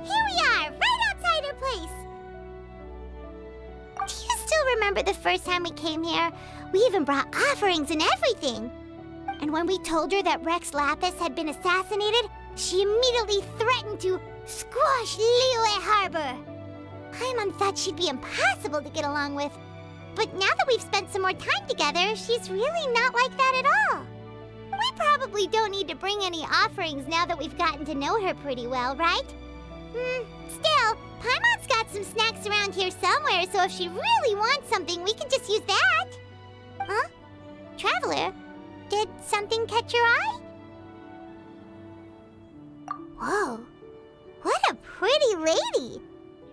Here we are, right outside her place. Do you still remember the first time we came here? We even brought offerings and everything. And when we told her that Rex Lapis had been assassinated, she immediately threatened to squash Liyue Harbor. Paimon thought she'd be impossible to get along with. But now that we've spent some more time together, she's really not like that at all. We probably don't need to bring any offerings now that we've gotten to know her pretty well, right? Still, Paimon's got some snacks around here somewhere, so if she really wants something, we can just use that. Huh? Traveler, did something catch your eye? Whoa, what a pretty lady!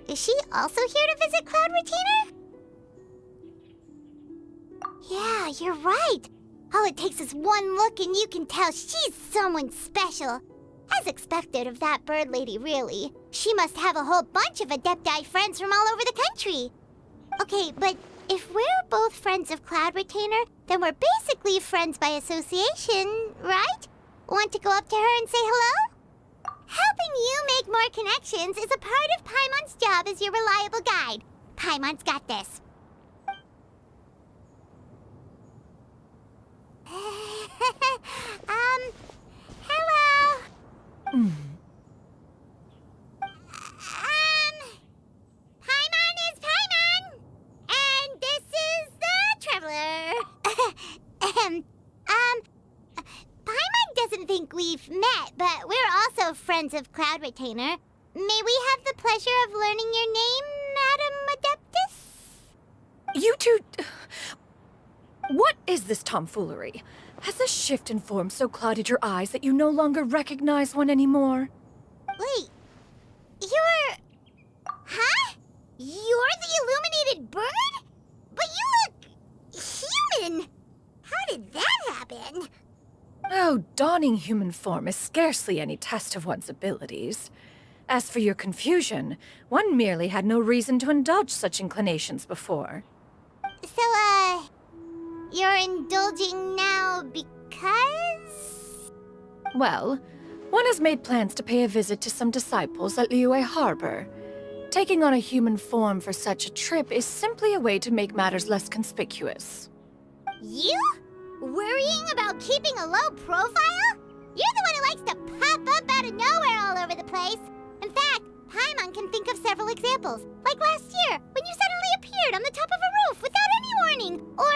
Is she also here to visit Cloud Retainer? Yeah, you're right. All it takes is one look and you can tell she's someone special. As expected of that bird lady, really. She must have a whole bunch of Adepti friends from all over the country. Okay, but if we're both friends of Cloud Retainer, then we're basically friends by association, right? Want to go up to her and say hello? Helping you make more connections is a part of Paimon's job as your reliable guide. Paimon's got this. Hello. Paimon is Paimon, and this is the Traveler. Paimon doesn't think we've met, but we're also friends of Cloud Retainer. May we have the pleasure of learning your name, Madam Adeptus? You two... What is this tomfoolery? Has this shift in form so clouded your eyes that you no longer recognize one anymore? Wait, you're... Huh? You're the illuminated bird? But you look... human! How did that happen? Oh, donning human form is scarcely any test of one's abilities. As for your confusion, one merely had no reason to indulge such inclinations before. So, you're indulging now because... Well, one has made plans to pay a visit to some disciples at Liyue Harbor. Taking on a human form for such a trip is simply a way to make matters less conspicuous. You? Worrying about keeping a low profile? You're the one who likes to pop up out of nowhere all over the place. In fact, Paimon can think of several examples. Like last year, when you suddenly appeared on the top of a roof without any warning, or...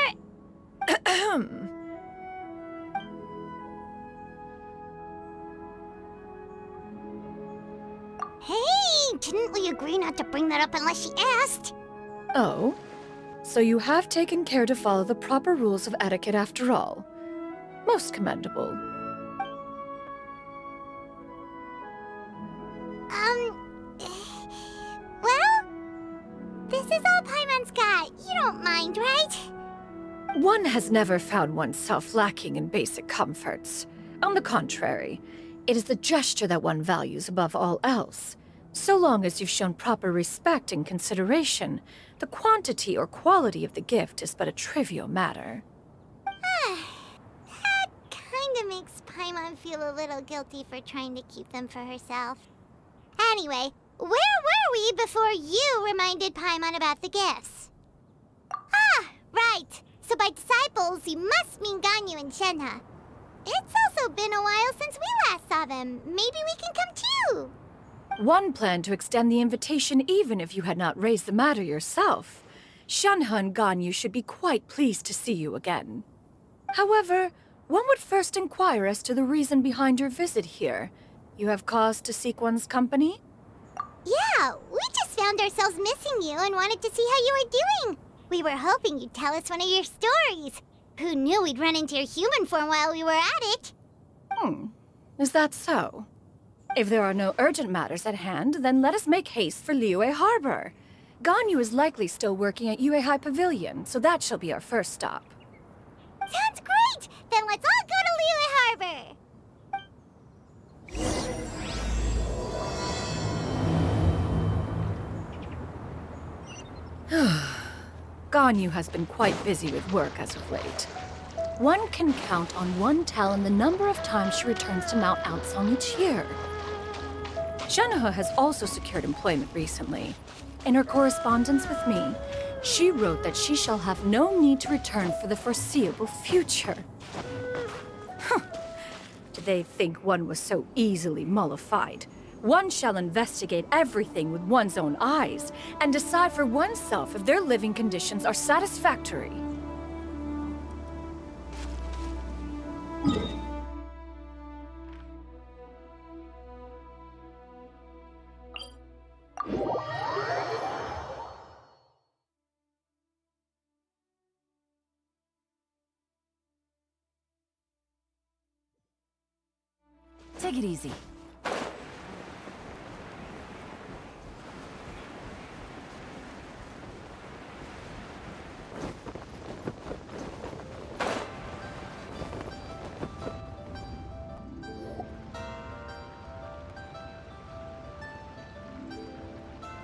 Hey, didn't we agree not to bring that up unless she asked? Oh? So you have taken care to follow the proper rules of etiquette after all. Most commendable. Well, this is all Paimon's got. You don't mind, right? One has never found oneself lacking in basic comforts. On the contrary, it is the gesture that one values above all else. So long as you've shown proper respect and consideration, the quantity or quality of the gift is but a trivial matter. That kinda makes Paimon feel a little guilty for trying to keep them for herself. Anyway, where were we before you reminded Paimon about the gifts? Ah, right. So by disciples, you must mean Ganyu and Shenhe. It's also been a while since we last saw them. Maybe we can come too. One planned to extend the invitation even if you had not raised the matter yourself. Shenhe and Ganyu should be quite pleased to see you again. However, one would first inquire as to the reason behind your visit here. You have cause to seek one's company? Yeah, we just found ourselves missing you and wanted to see how you were doing. We were hoping you'd tell us one of your stories. Who knew we'd run into your human form while we were at it? Is that so? If there are no urgent matters at hand, then let us make haste for Liyue Harbor. Ganyu is likely still working at Yuehai Pavilion, so that shall be our first stop. Sounds great! Then let's all go to Liyue Harbor! Ganyu has been quite busy with work as of late. One can count on one talon the number of times she returns to Mount Outsong each year. Xianyun has also secured employment recently. In her correspondence with me, she wrote that she shall have no need to return for the foreseeable future. Did they think one was so easily mollified? One shall investigate everything with one's own eyes and decide for oneself if their living conditions are satisfactory. Take it easy.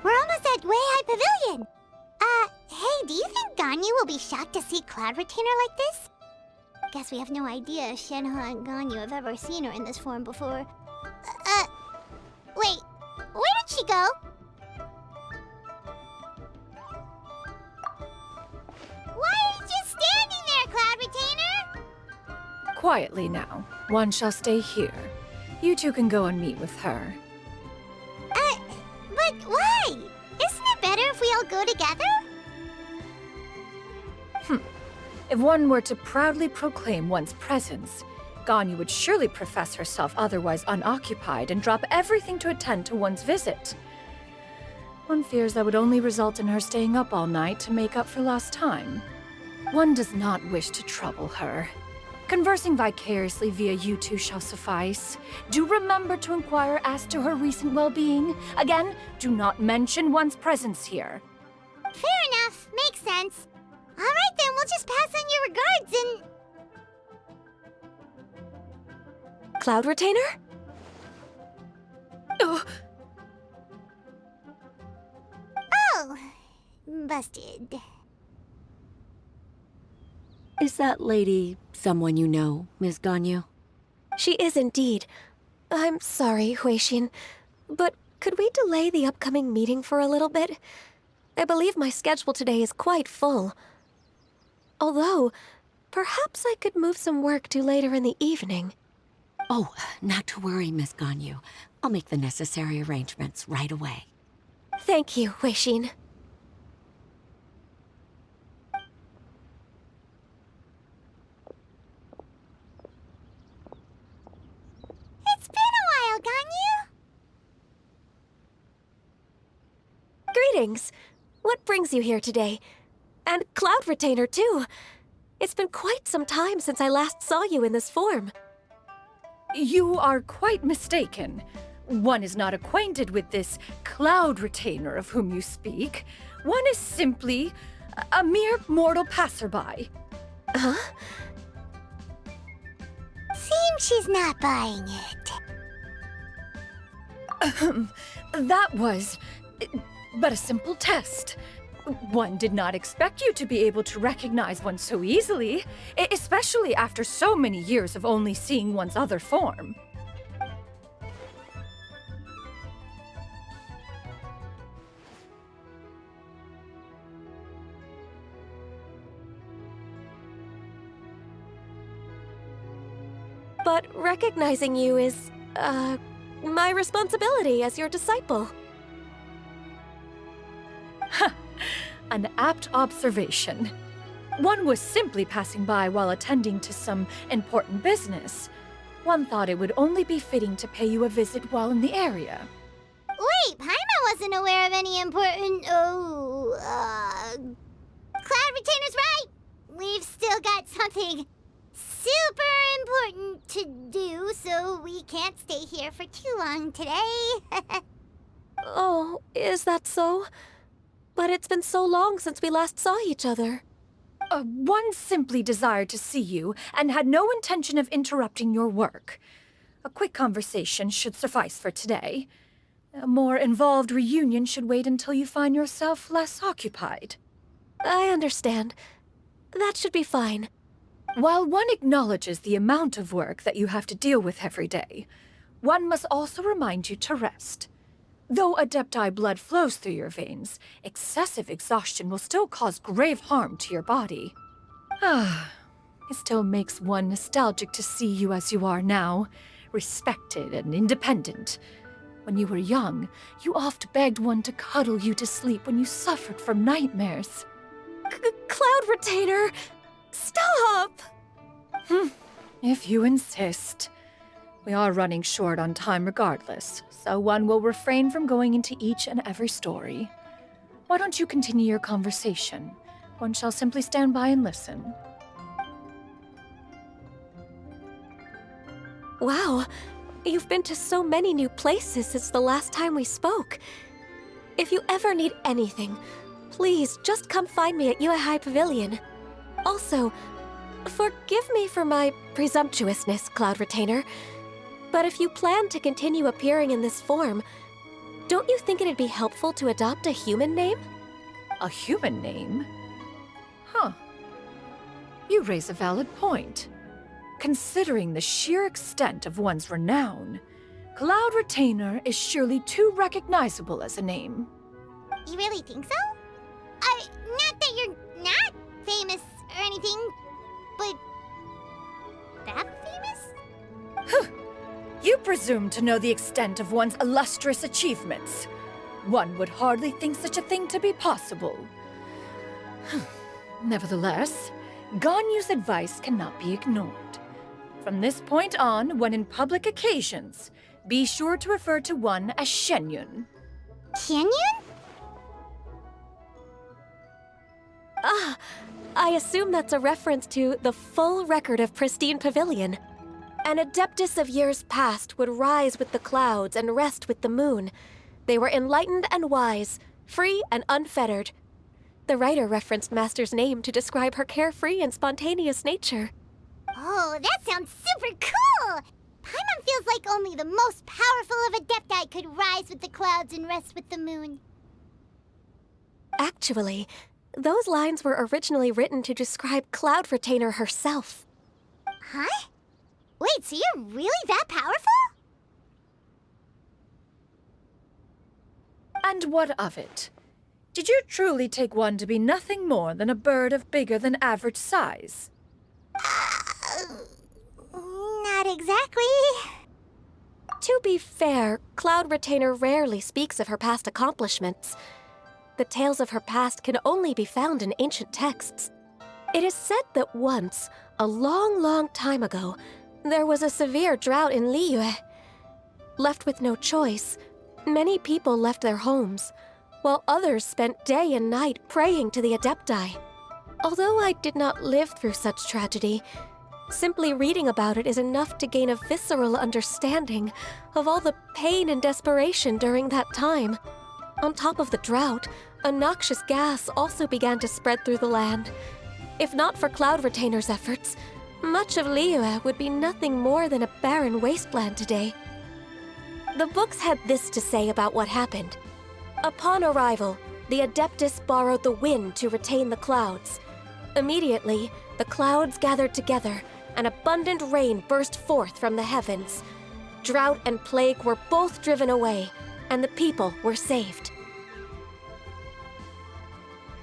We're almost at Way High Pavilion. Hey, do you think Ganyu will be shocked to see Cloud Retainer like this? Guess we have no idea if Shenhe and Ganyu have ever seen her in this form before. Wait, where did she go? Why are you just standing there, Cloud Retainer? Quietly now. One shall stay here. You two can go and meet with her. But why? Isn't it better if we all go together? If one were to proudly proclaim one's presence, Ganyu would surely profess herself otherwise unoccupied and drop everything to attend to one's visit. One fears that would only result in her staying up all night to make up for lost time. One does not wish to trouble her. Conversing vicariously via you two shall suffice. Do remember to inquire as to her recent well-being. Again, do not mention one's presence here. Fair enough, makes sense. All right then, we'll just pass on your regards and... Cloud Retainer? Oh, busted. Is that lady someone you know, Miss Ganyu? She is indeed. I'm sorry, Huixin, but could we delay the upcoming meeting for a little bit? I believe my schedule today is quite full. Although, perhaps I could move some work to later in the evening. Oh, not to worry, Miss Ganyu. I'll make the necessary arrangements right away. Thank you, Huixin. It's been a while, Ganyu. Greetings. What brings you here today? And Cloud Retainer, too. It's been quite some time since I last saw you in this form. You are quite mistaken. One is not acquainted with this Cloud Retainer of whom you speak. One is simply a mere mortal passerby. Huh? Seems she's not buying it. That was but a simple test. One did not expect you to be able to recognize one so easily, especially after so many years of only seeing one's other form. But recognizing you is, my responsibility as your disciple. An apt observation. One was simply passing by while attending to some important business. One thought it would only be fitting to pay you a visit while in the area. Wait, Paimon wasn't aware of any important... Cloud Retainer's right! We've still got something super important to do, so we can't stay here for too long today. Oh, is that so? But it's been so long since we last saw each other. One simply desired to see you and had no intention of interrupting your work. A quick conversation should suffice for today. A more involved reunion should wait until you find yourself less occupied. I understand. That should be fine. While one acknowledges the amount of work that you have to deal with every day, one must also remind you to rest. Though Adepti blood flows through your veins, excessive exhaustion will still cause grave harm to your body. It still makes one nostalgic to see you as you are now, respected and independent. When you were young, you oft begged one to cuddle you to sleep when you suffered from nightmares. Cloud Retainer! Stop! If you insist. We are running short on time regardless, so one will refrain from going into each and every story. Why don't you continue your conversation? One shall simply stand by and listen. Wow, you've been to so many new places since the last time we spoke. If you ever need anything, please just come find me at Yuehai Pavilion. Also, forgive me for my presumptuousness, Cloud Retainer, but if you plan to continue appearing in this form, don't you think it'd be helpful to adopt a human name? A human name? Huh. You raise a valid point. Considering the sheer extent of one's renown, Cloud Retainer is surely too recognizable as a name. You really think so? Not that you're not famous or anything, but that famous? You presume to know the extent of one's illustrious achievements. One would hardly think such a thing to be possible. Nevertheless, Ganyu's advice cannot be ignored. From this point on, when in public occasions, be sure to refer to one as Xianyun. Xianyun? I assume that's a reference to the full record of Pristine Pavilion. An adeptus of years past would rise with the clouds and rest with the moon. They were enlightened and wise, free and unfettered. The writer referenced Master's name to describe her carefree and spontaneous nature. Oh, that sounds super cool! Paimon feels like only the most powerful of Adepti could rise with the clouds and rest with the moon. Actually, those lines were originally written to describe Cloud Retainer herself. Huh? Wait, so you're really that powerful? And what of it? Did you truly take one to be nothing more than a bird of bigger than average size? Not exactly. To be fair, Cloud Retainer rarely speaks of her past accomplishments. The tales of her past can only be found in ancient texts. It is said that once, a long, long time ago, there was a severe drought in Liyue. Left with no choice, many people left their homes, while others spent day and night praying to the Adepti. Although I did not live through such tragedy, simply reading about it is enough to gain a visceral understanding of all the pain and desperation during that time. On top of the drought, a noxious gas also began to spread through the land. If not for Cloud Retainer's efforts, much of Liyue would be nothing more than a barren wasteland today. The books had this to say about what happened. Upon arrival, the Adeptus borrowed the wind to retain the clouds. Immediately, the clouds gathered together, and abundant rain burst forth from the heavens. Drought and plague were both driven away, and the people were saved.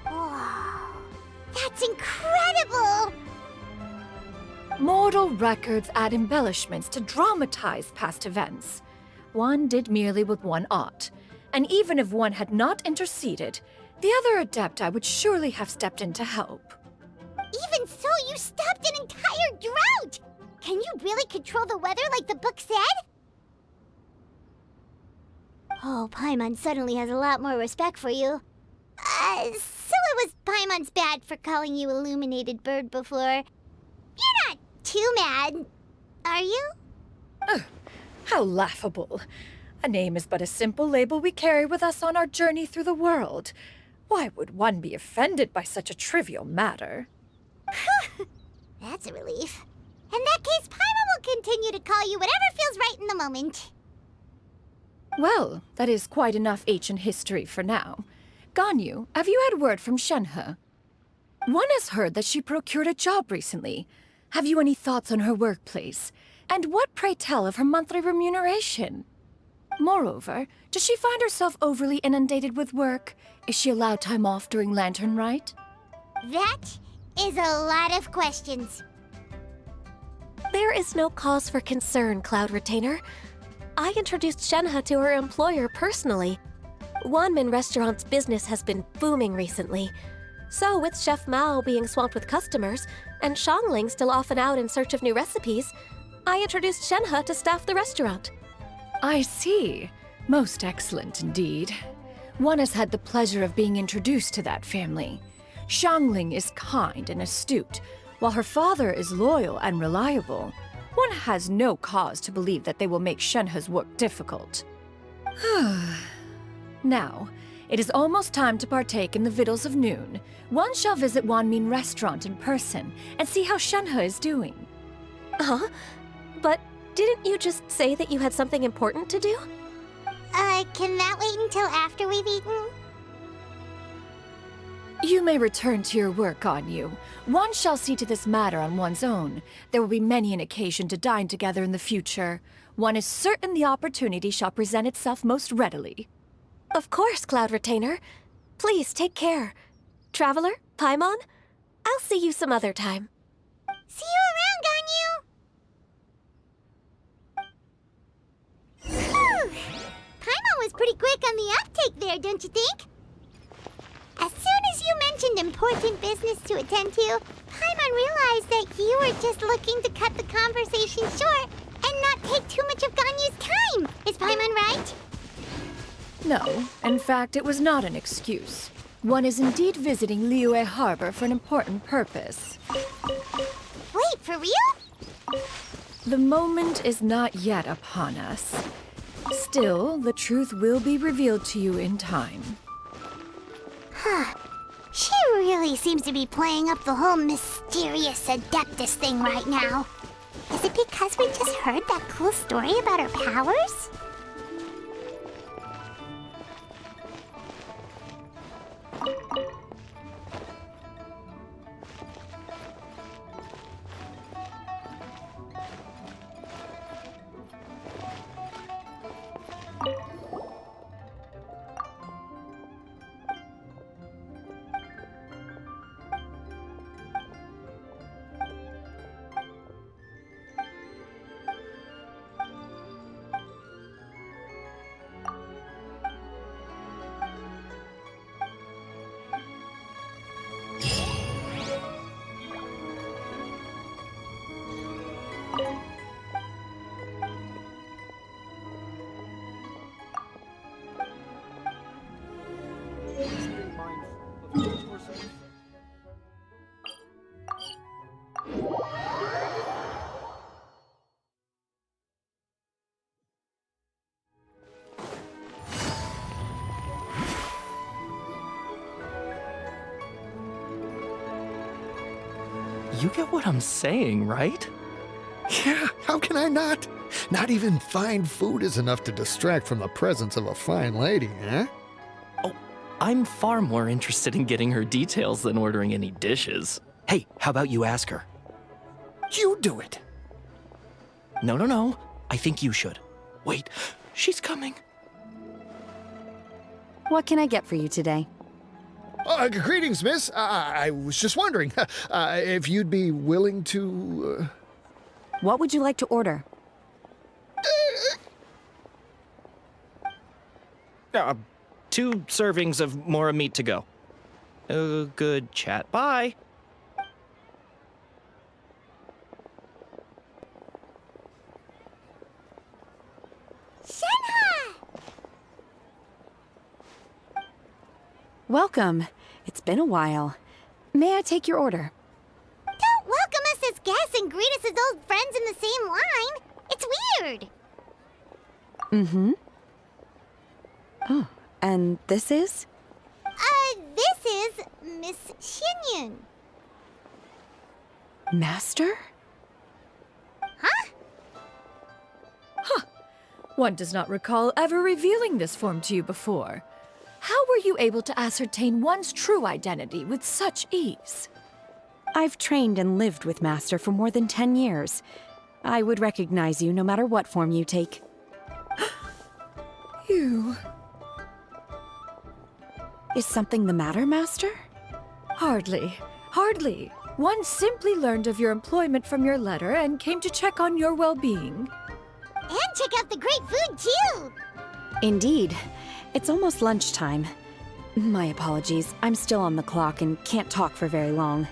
Wow, that's incredible! Mortal records add embellishments to dramatize past events. One did merely what one ought, and even if one had not interceded, the other Adepti would surely have stepped in to help. Even so, you stopped an entire drought! Can you really control the weather like the book said? Oh, Paimon suddenly has a lot more respect for you. So it was Paimon's bad for calling you Illuminated Bird before. You're not too mad, are you? How laughable. A name is but a simple label we carry with us on our journey through the world. Why would one be offended by such a trivial matter? That's a relief. In that case, Paimon will continue to call you whatever feels right in the moment. Well, that is quite enough ancient history for now. Ganyu, have you had word from Shenhe? One has heard that she procured a job recently. Have you any thoughts on her workplace? And what, pray tell, of her monthly remuneration? Moreover, does she find herself overly inundated with work? Is she allowed time off during Lantern Rite? That is a lot of questions. There is no cause for concern, Cloud Retainer. I introduced Shenhe to her employer personally. Wanmin Restaurant's business has been booming recently. So, with Chef Mao being swamped with customers, and Xiangling still off and out in search of new recipes, I introduced Shenhe to staff the restaurant. I see. Most excellent indeed. One has had the pleasure of being introduced to that family. Xiangling is kind and astute, while her father is loyal and reliable. One has no cause to believe that they will make Shenhe's work difficult. Now, it is almost time to partake in the victuals of noon. One shall visit Wanmin Restaurant in person and see how Shenhe is doing. Huh? But didn't you just say that you had something important to do? Can that wait until after we've eaten? You may return to your work, Xianyun. One shall see to this matter on one's own. There will be many an occasion to dine together in the future. One is certain the opportunity shall present itself most readily. Of course, Cloud Retainer. Please take care. Traveler, Paimon, I'll see you some other time. See you around, Ganyu! Paimon was pretty quick on the uptake there, don't you think? As soon as you mentioned important business to attend to, Paimon realized that you were just looking to cut the conversation short and not take too much of Ganyu's time. Is Paimon right? No, in fact, it was not an excuse. One is indeed visiting Liyue Harbor for an important purpose. Wait, for real? The moment is not yet upon us. Still, the truth will be revealed to you in time. She really seems to be playing up the whole mysterious adeptus thing right now. Is it because we just heard that cool story about her powers? You get what I'm saying, right? Yeah, how can I not? Not even fine food is enough to distract from the presence of a fine lady, eh? Oh, I'm far more interested in getting her details than ordering any dishes. Hey, how about you ask her? You do it. No. I think you should. Wait, she's coming. What can I get for you today? Greetings, miss. I was just wondering if you'd be willing to... What would you like to order? 2 servings of more meat to go. Good chat. Bye. Shenhe! Welcome. It's been a while. May I take your order? Don't welcome us as guests and greet us as old friends in the same line. It's weird. Mm-hmm. Oh, and this is? This is Miss Xianyun. Master? Huh? One does not recall ever revealing this form to you before. How were you able to ascertain one's true identity with such ease? I've trained and lived with Master for more than 10 years. I would recognize you no matter what form you take. You. Is something the matter, Master? Hardly. Hardly. One simply learned of your employment from your letter and came to check on your well-being. And check out the great food, too! Indeed. It's almost lunchtime. My apologies. I'm still on the clock and can't talk for very long.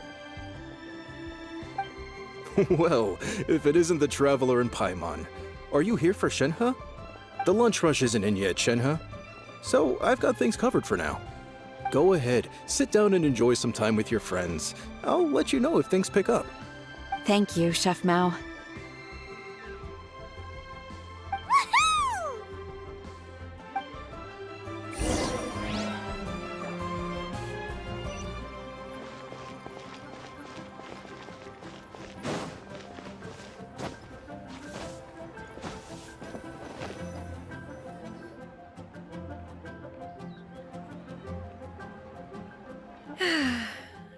Well, if it isn't the Traveler in Paimon. Are you here for Shenhe? The lunch rush isn't in yet, Shenhe. So I've got things covered for now. Go ahead, sit down and enjoy some time with your friends. I'll let you know if things pick up. Thank you, Chef Mao. Woohoo!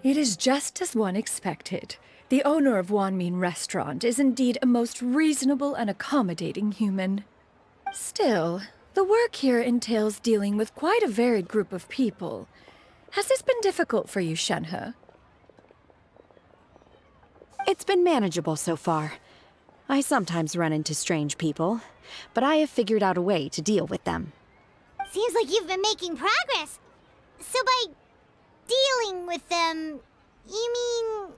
It is just as one expected. The owner of Wanmin Restaurant is indeed a most reasonable and accommodating human. Still, the work here entails dealing with quite a varied group of people. Has this been difficult for you, Shenhe? It's been manageable so far. I sometimes run into strange people, but I have figured out a way to deal with them. Seems like you've been making progress. So by dealing with them, you mean...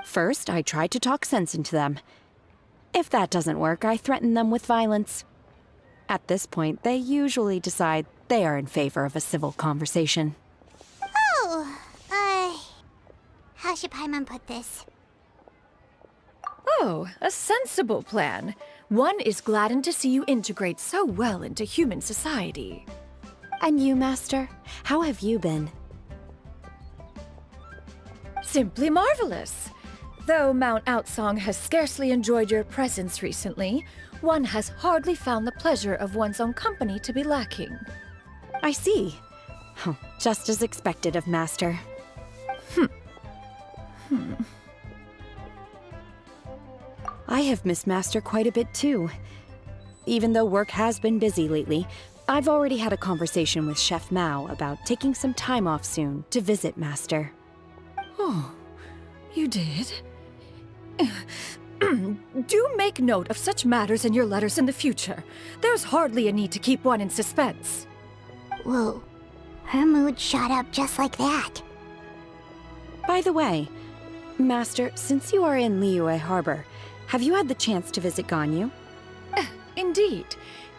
First, I try to talk sense into them. If that doesn't work, I threaten them with violence. At this point, they usually decide they are in favor of a civil conversation. Oh, how should Paimon put this? Oh, a sensible plan. One is gladdened to see you integrate so well into human society. And you, Master? How have you been? Simply marvelous. Though Mount Outsong has scarcely enjoyed your presence recently, one has hardly found the pleasure of one's own company to be lacking. I see. Oh, just as expected of Master. I have missed Master quite a bit too. Even though work has been busy lately, I've already had a conversation with Chef Mao about taking some time off soon to visit Master. Oh, you did? Do make note of such matters in your letters in the future. There's hardly a need to keep one in suspense. Whoa, her mood shot up just like that. By the way, Master, since you are in Liyue Harbor, have you had the chance to visit Ganyu? Indeed.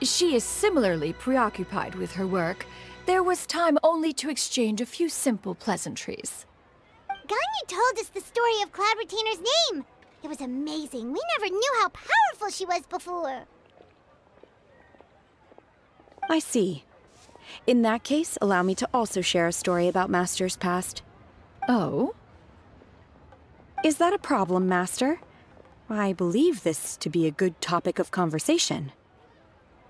She is similarly preoccupied with her work. There was time only to exchange a few simple pleasantries. Ganyu told us the story of Cloud Retainer's name. It was amazing. We never knew how powerful she was before. I see. In that case, allow me to also share a story about Master's past. Oh? Is that a problem, Master? I believe this to be a good topic of conversation.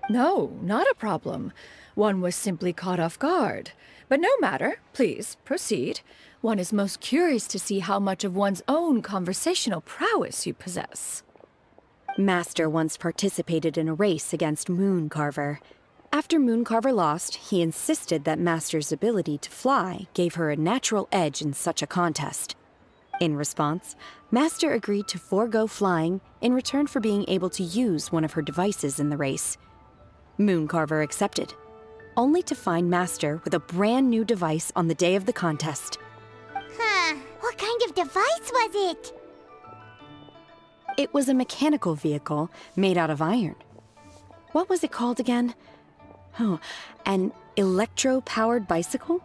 No, not a problem. One was simply caught off guard. But no matter. Please, proceed. One is most curious to see how much of one's own conversational prowess you possess. Master once participated in a race against Mooncarver. After Mooncarver lost, he insisted that Master's ability to fly gave her a natural edge in such a contest. In response, Master agreed to forego flying in return for being able to use one of her devices in the race. Mooncarver accepted, only to find Master with a brand new device on the day of the contest. Huh, what kind of device was it? It was a mechanical vehicle made out of iron. What was it called again? Oh, an electro-powered bicycle?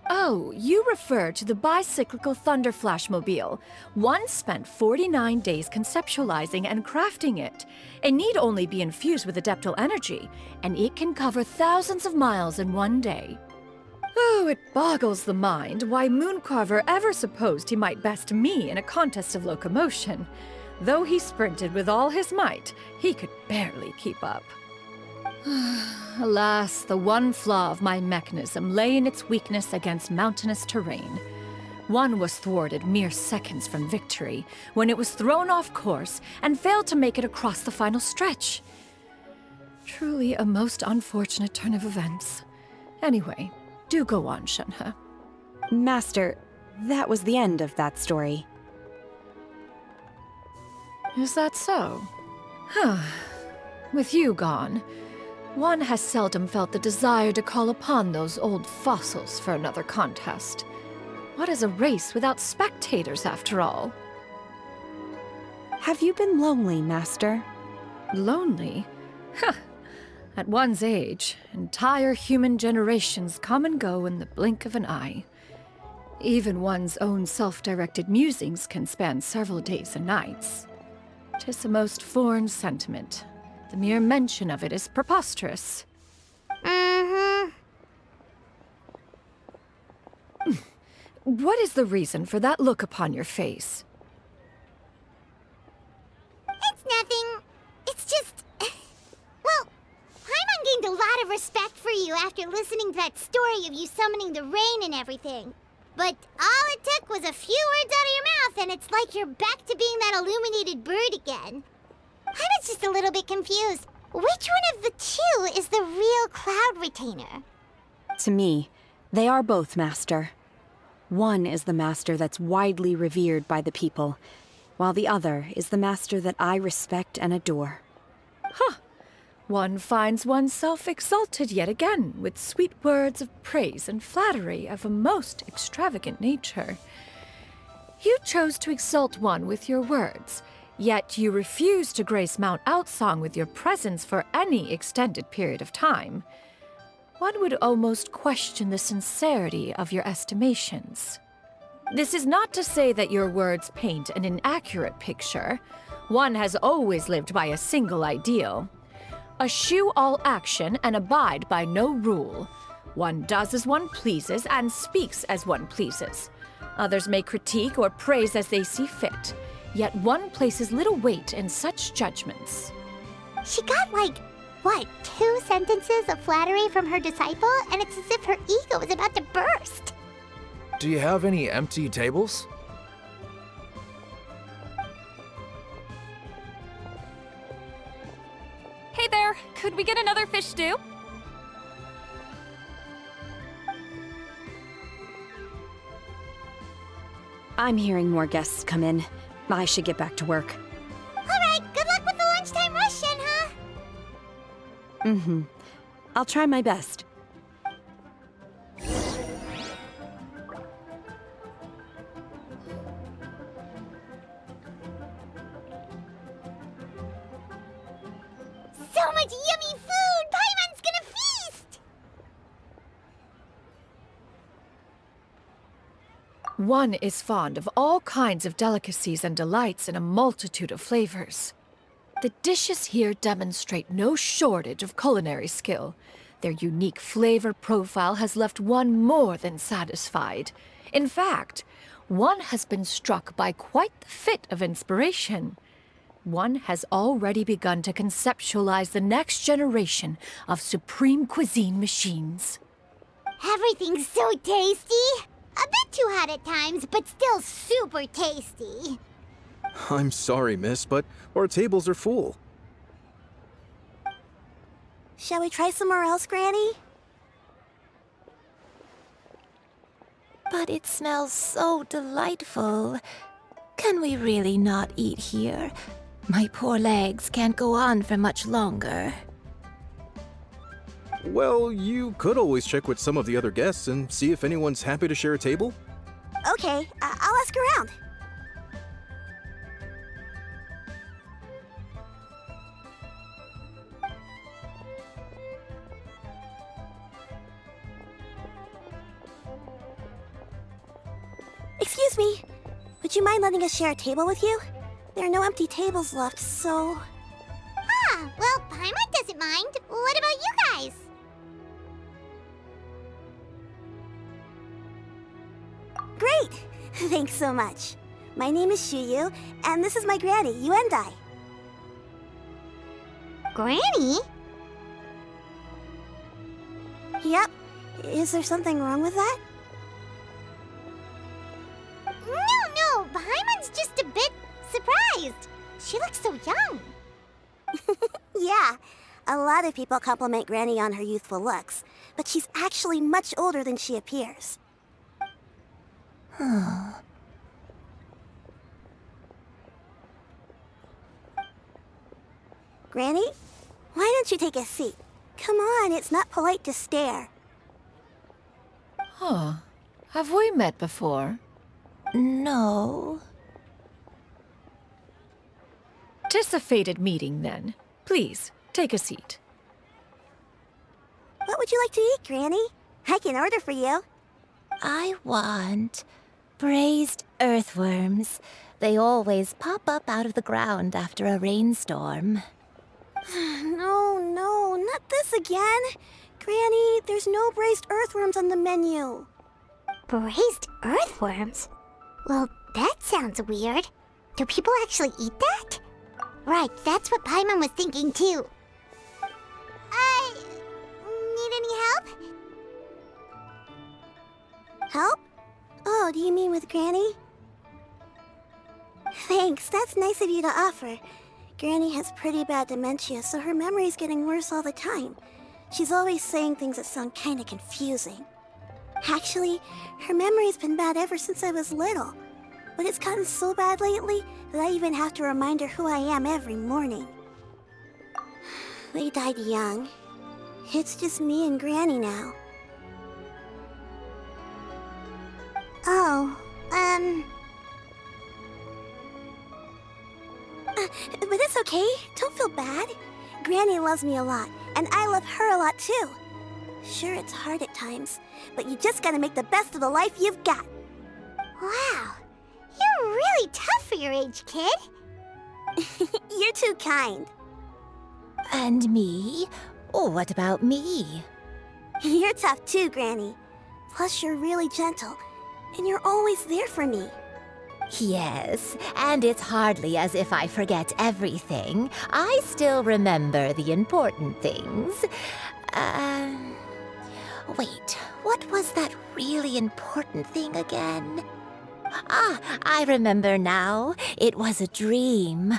Oh, you refer to the bicyclical Thunder Flashmobile. One spent 49 days conceptualizing and crafting it. It need only be infused with adeptal energy, and it can cover thousands of miles in one day. Oh, it boggles the mind why Mooncarver ever supposed he might best me in a contest of locomotion. Though he sprinted with all his might, he could barely keep up. Alas, the one flaw of my mechanism lay in its weakness against mountainous terrain. One was thwarted mere seconds from victory when it was thrown off course and failed to make it across the final stretch. Truly a most unfortunate turn of events. Anyway, do go on, Shenhe. Master, that was the end of that story. Is that so? Huh. With you gone, one has seldom felt the desire to call upon those old fossils for another contest. What is a race without spectators, after all? Have you been lonely, Master? Lonely? Huh. At one's age, entire human generations come and go in the blink of an eye. Even one's own self-directed musings can span several days and nights. 'Tis a most foreign sentiment. The mere mention of it is preposterous. Mm-hmm. What is the reason for that look upon your face? It's nothing. It's just... Well, Paimon gained a lot of respect for you after listening to that story of you summoning the rain and everything. But all it took was a few words out of your mouth, and it's like you're back to being that illuminated bird again. I was just a little bit confused. Which one of the two is the real Cloud Retainer? To me, they are both, Master. One is the master that's widely revered by the people, while the other is the master that I respect and adore. Huh. One finds oneself exalted yet again with sweet words of praise and flattery of a most extravagant nature. You chose to exalt one with your words, yet you refuse to grace Mount Outsong with your presence for any extended period of time. One would almost question the sincerity of your estimations. This is not to say that your words paint an inaccurate picture. One has always lived by a single ideal. Eschew all action and abide by no rule. One does as one pleases and speaks as one pleases. Others may critique or praise as they see fit, yet one places little weight in such judgments. She got like, what, 2 sentences of flattery from her disciple, and it's as if her ego is about to burst. Do you have any empty tables? Hey there, could we get another fish stew? I'm hearing more guests come in. I should get back to work. All right, good luck with the lunchtime rush, Shenhe. Mm-hmm. I'll try my best. So much yummy food! Paimon's gonna feast! One is fond of all kinds of delicacies and delights in a multitude of flavors. The dishes here demonstrate no shortage of culinary skill. Their unique flavor profile has left one more than satisfied. In fact, one has been struck by quite the fit of inspiration. One has already begun to conceptualize the next generation of supreme cuisine machines. Everything's so tasty! A bit too hot at times, but still super tasty. I'm sorry, miss, but our tables are full. Shall we try somewhere else, Granny? But it smells so delightful. Can we really not eat here? My poor legs can't go on for much longer. Well, you could always check with some of the other guests and see if anyone's happy to share a table. Okay, I'll ask around. Excuse me. Would you mind letting us share a table with you? There are no empty tables left, so... Ah, well, Paimon doesn't mind. What about you guys? Great! Thanks so much. My name is Xianyun, and this is my granny, Yuendai. Granny? Yep. Is there something wrong with that? so young. Yeah, a lot of people compliment Granny on her youthful looks, but she's actually much older than she appears. Granny, why don't you take a seat? Come on, it's not polite to stare. Huh. Have we met before? No. 'Tis a fated meeting, then. Please, take a seat. What would you like to eat, Granny? I can order for you. I want braised earthworms. They always pop up out of the ground after a rainstorm. No, not this again. Granny, there's no braised earthworms on the menu. Braised earthworms? Well, that sounds weird. Do people actually eat that? Right, that's what Paimon was thinking too. Need any help? Help? Oh, do you mean with Granny? Thanks, that's nice of you to offer. Granny has pretty bad dementia, so her memory's getting worse all the time. She's always saying things that sound kinda confusing. Actually, her memory's been bad ever since I was little. But it's gotten so bad lately that I even have to remind her who I am every morning. They died young. It's just me and Granny now. But it's okay. Don't feel bad. Granny loves me a lot, and I love her a lot too. Sure, it's hard at times, but you just gotta make the best of the life you've got. Wow, you're really tough for your age, kid. You're too kind. And me? Oh, what about me? You're tough too, Granny. Plus, you're really gentle, and you're always there for me. Yes, and it's hardly as if I forget everything. I still remember the important things. Wait, what was that really important thing again? Ah, I remember now. It was a dream.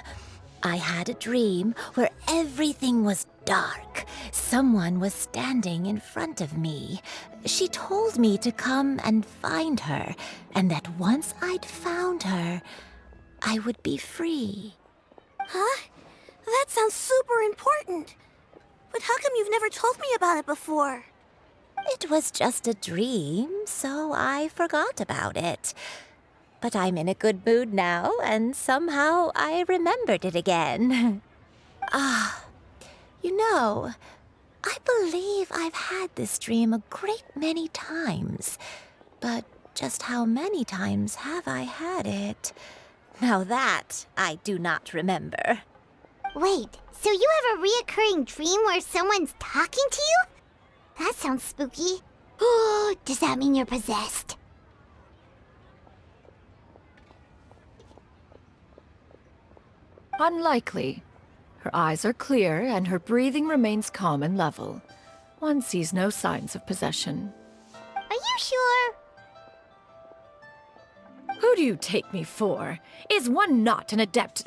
I had a dream where everything was dark. Someone was standing in front of me. She told me to come and find her, and that once I'd found her, I would be free. Huh? That sounds super important. But how come you've never told me about it before? It was just a dream, so I forgot about it. But I'm in a good mood now, and somehow I remembered it again. You know, I believe I've had this dream a great many times. But just how many times have I had it? Now that I do not remember. Wait, so you have a reoccurring dream where someone's talking to you? That sounds spooky. Oh, does that mean you're possessed? Unlikely. Her eyes are clear, and her breathing remains calm and level. One sees no signs of possession. Are you sure? Who do you take me for? Is one not an adept?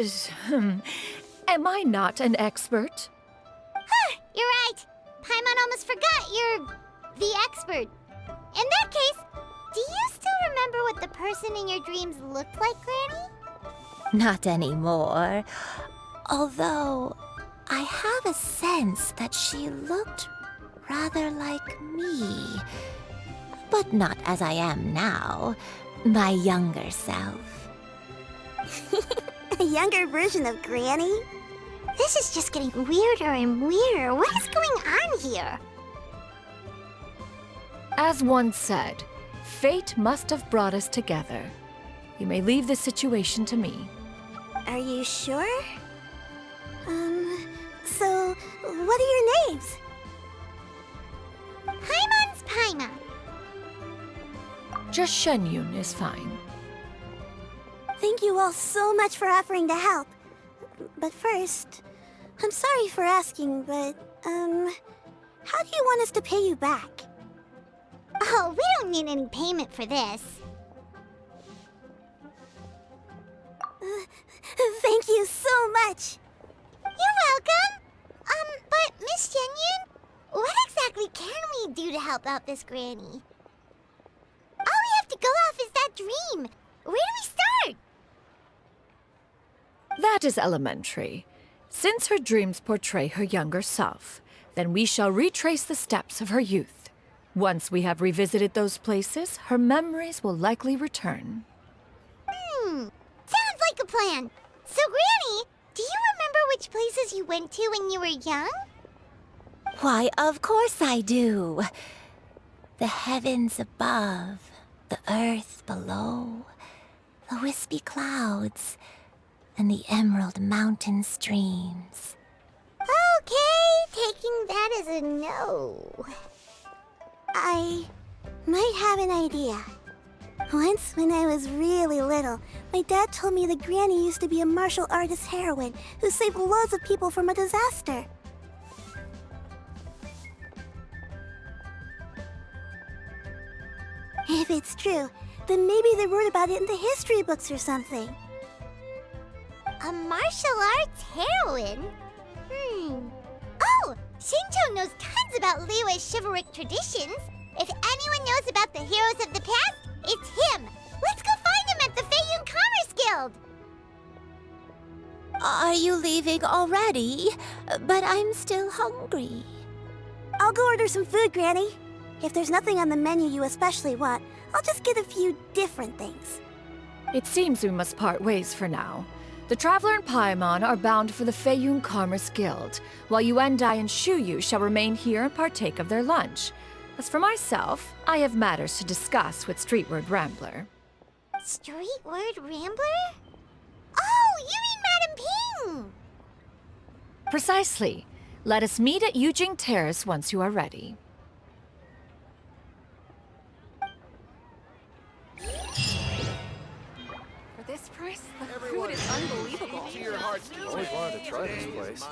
Am I not an expert? You're right. Paimon almost forgot you're the expert. In that case, do you still remember what the person in your dreams looked like, Granny? Not anymore. Although, I have a sense that she looked rather like me. But not as I am now. My younger self. A younger version of Granny? This is just getting weirder and weirder. What is going on here? As one said, fate must have brought us together. You may leave the situation to me. Are you sure? So, what are your names? Paimon's Paimon. Just Xianyun is fine. Thank you all so much for offering to help. But first, I'm sorry for asking, but, how do you want us to pay you back? Oh, we don't need any payment for this. Thank you so much. You're welcome. But Miss Xianyun, what exactly can we do to help out this granny? All we have to go off is that dream. Where do we start? That is elementary. Since her dreams portray her younger self, then we shall retrace the steps of her youth. Once we have revisited those places, her memories will likely return. Sounds like a plan. So, Granny, do you remember which places you went to when you were young? Why, of course I do. The heavens above, the earth below, the wispy clouds, and the emerald mountain streams. Okay, taking that as a no. I might have an idea. Once, when I was really little, my dad told me that Granny used to be a martial artist heroine who saved loads of people from a disaster. If it's true, then maybe they wrote about it in the history books or something. A martial arts heroine? Oh, Shincho knows tons about Liyue's chivalric traditions. If anyone knows about the heroes of the past, it's him. Let's go find him at the Xianyun Commerce Guild. Are you leaving already? But I'm still hungry. I'll go order some food, Granny. If there's nothing on the menu you especially want, I'll just get a few different things. It seems we must part ways for now. The Traveler and Paimon are bound for the Xianyun Commerce Guild, while Yuendai and Shuyu shall remain here and partake of their lunch. As for myself, I have matters to discuss with Streetward Rambler. Streetward Rambler? Oh, you mean Madam Ping! Precisely. Let us meet at Yujing Terrace once you are ready. For this price, the food is unbelievable. Always wanted to try this place.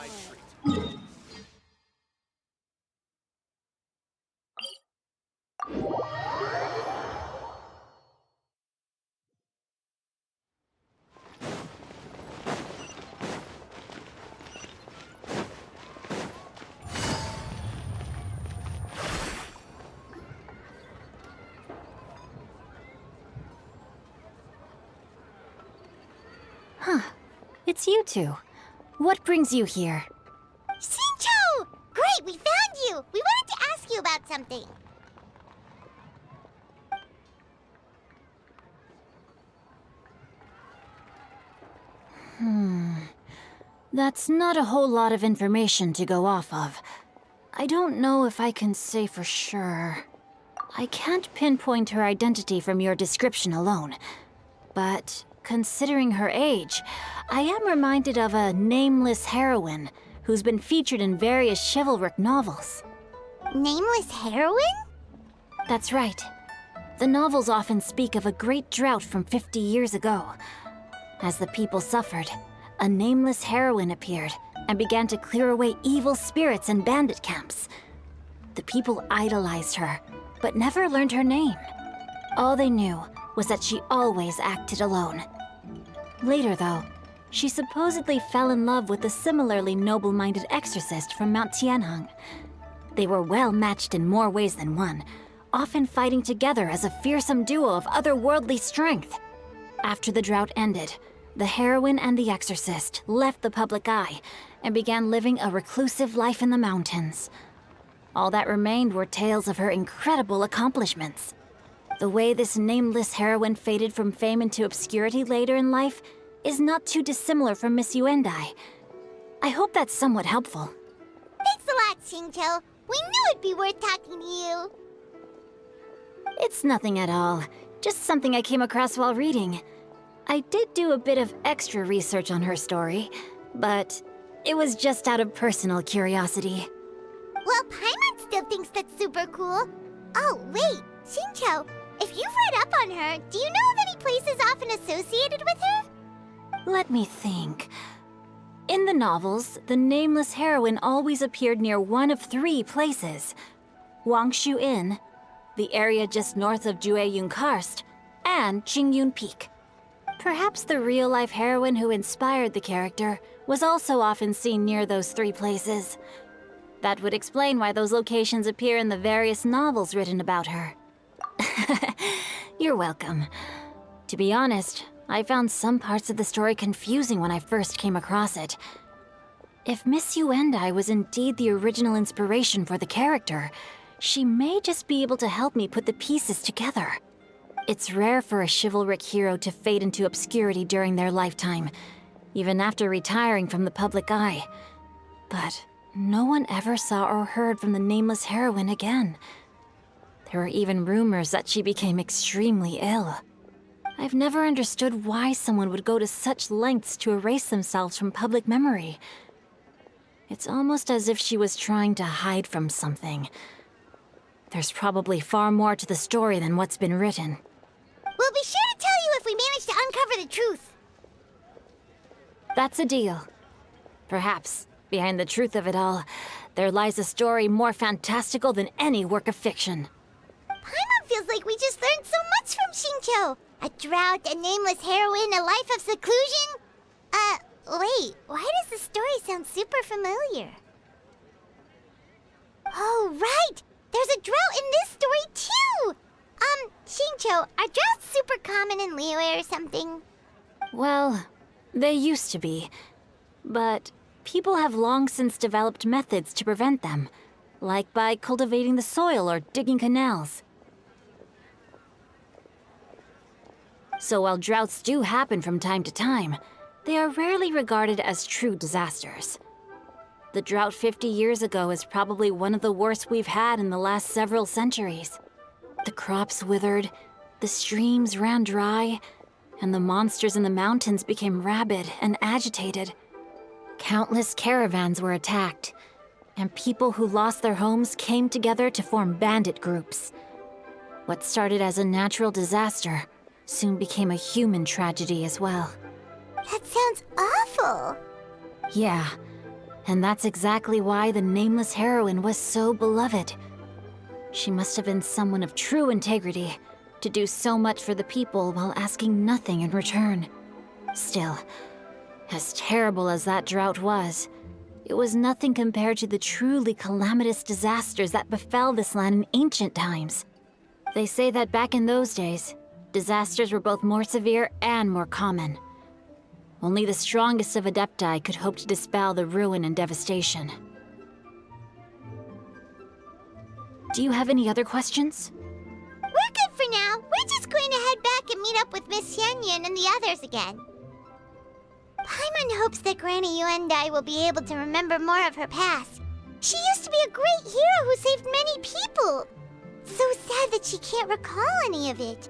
It's you two. What brings you here? Shincho! Great, we found you! We wanted to ask you about something. That's not a whole lot of information to go off of. I don't know if I can say for sure. I can't pinpoint her identity from your description alone. But considering her age, I am reminded of a nameless heroine who's been featured in various chivalric novels. Nameless heroine? That's right. The novels often speak of a great drought from 50 years ago. As the people suffered, a nameless heroine appeared and began to clear away evil spirits and bandit camps. The people idolized her, but never learned her name. All they knew was that she always acted alone. Later, though, she supposedly fell in love with a similarly noble-minded exorcist from Mount Tianheng. They were well matched in more ways than one, often fighting together as a fearsome duo of otherworldly strength. After the drought ended, the heroine and the exorcist left the public eye and began living a reclusive life in the mountains. All that remained were tales of her incredible accomplishments. The way this nameless heroine faded from fame into obscurity later in life is not too dissimilar from Miss Yuendai. I hope that's somewhat helpful. Thanks a lot, Shincho. We knew it'd be worth talking to you. It's nothing at all. Just something I came across while reading. I did do a bit of extra research on her story, but it was just out of personal curiosity. Well, Paimon still thinks that's super cool. Oh, wait, Shincho, if you've read up on her, do you know of any places often associated with her? Let me think. In the novels, the nameless heroine always appeared near one of 3 places. Wangshu Inn, the area just north of Jueyun Karst, and Qingyun Peak. Perhaps the real-life heroine who inspired the character was also often seen near those 3 places. That would explain why those locations appear in the various novels written about her. You're welcome. To be honest, I found some parts of the story confusing when I first came across it. If Miss Yuendai was indeed the original inspiration for the character, she may just be able to help me put the pieces together. It's rare for a chivalric hero to fade into obscurity during their lifetime, even after retiring from the public eye. But no one ever saw or heard from the nameless heroine again. There were even rumors that she became extremely ill. I've never understood why someone would go to such lengths to erase themselves from public memory. It's almost as if she was trying to hide from something. There's probably far more to the story than what's been written. We'll be sure to tell you if we manage to uncover the truth. That's a deal. Perhaps, behind the truth of it all, there lies a story more fantastical than any work of fiction. Paimon feels like we just learned so much from Xingqiu. A drought, a nameless heroine, a life of seclusion. Wait, why does the story sound super familiar? Oh, right! There's a drought in this story, too! Xingqiu, are droughts super common in Liyue or something? Well, they used to be. But people have long since developed methods to prevent them, like by cultivating the soil or digging canals. So while droughts do happen from time to time, they are rarely regarded as true disasters. The drought 50 years ago is probably one of the worst we've had in the last several centuries. The crops withered, the streams ran dry, and the monsters in the mountains became rabid and agitated. Countless caravans were attacked, and people who lost their homes came together to form bandit groups. What started as a natural disaster soon became a human tragedy as well. That sounds awful. Yeah, and that's exactly why the nameless heroine was so beloved. She must have been someone of true integrity, to do so much for the people while asking nothing in return. Still, as terrible as that drought was, it was nothing compared to the truly calamitous disasters that befell this land in ancient times. They say that back in those days, disasters were both more severe and more common. Only the strongest of adepti could hope to dispel the ruin and devastation. Do you have any other questions? We're good for now. We're just going to head back and meet up with Miss Xianyun and the others again. Paimon hopes that Granny Yuendai will be able to remember more of her past. She used to be a great hero who saved many people. So sad that she can't recall any of it.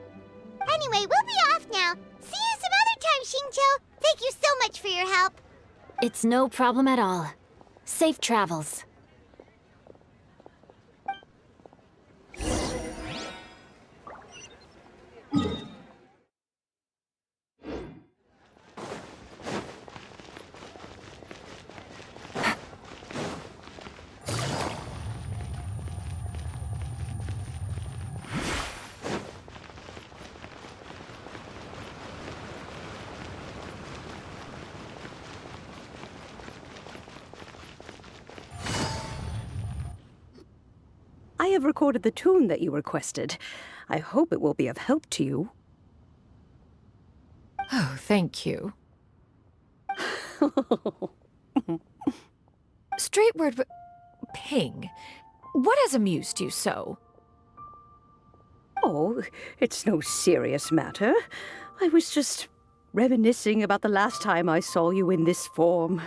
Anyway, we'll be off now. See you some other time, Xingqiu. Thank you so much for your help. It's no problem at all. Safe travels. I have recorded the tune that you requested. I hope it will be of help to you. Oh, thank you. Straight word, Ping. What has amused you so? Oh, it's no serious matter. I was just reminiscing about the last time I saw you in this form.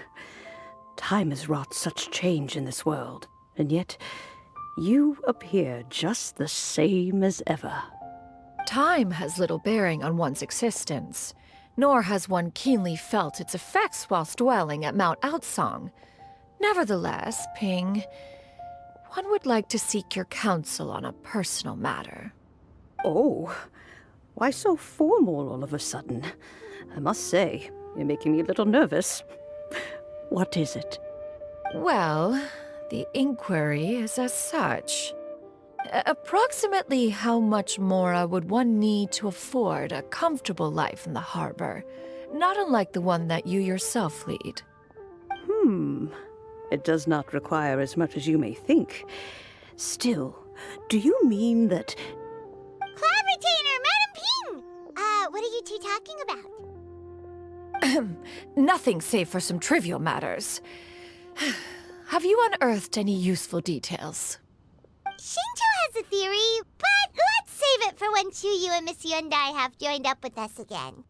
Time has wrought such change in this world, and yet you appear just the same as ever. Time has little bearing on one's existence, nor has one keenly felt its effects whilst dwelling at Mount Outsong. Nevertheless, Ping, one would like to seek your counsel on a personal matter. Oh, why so formal all of a sudden? I must say, you're making me a little nervous. What is it? Well, the inquiry is as such. Approximately how much more would one need to afford a comfortable life in the harbor, not unlike the one that you yourself lead? It does not require as much as you may think. Still, do you mean that... Cloud Retainer, Madam Ping! What are you two talking about? Nothing save for some trivial matters. Have you unearthed any useful details? Shinto has a theory, but let's save it for when Chuyu and Miss Yundai have joined up with us again.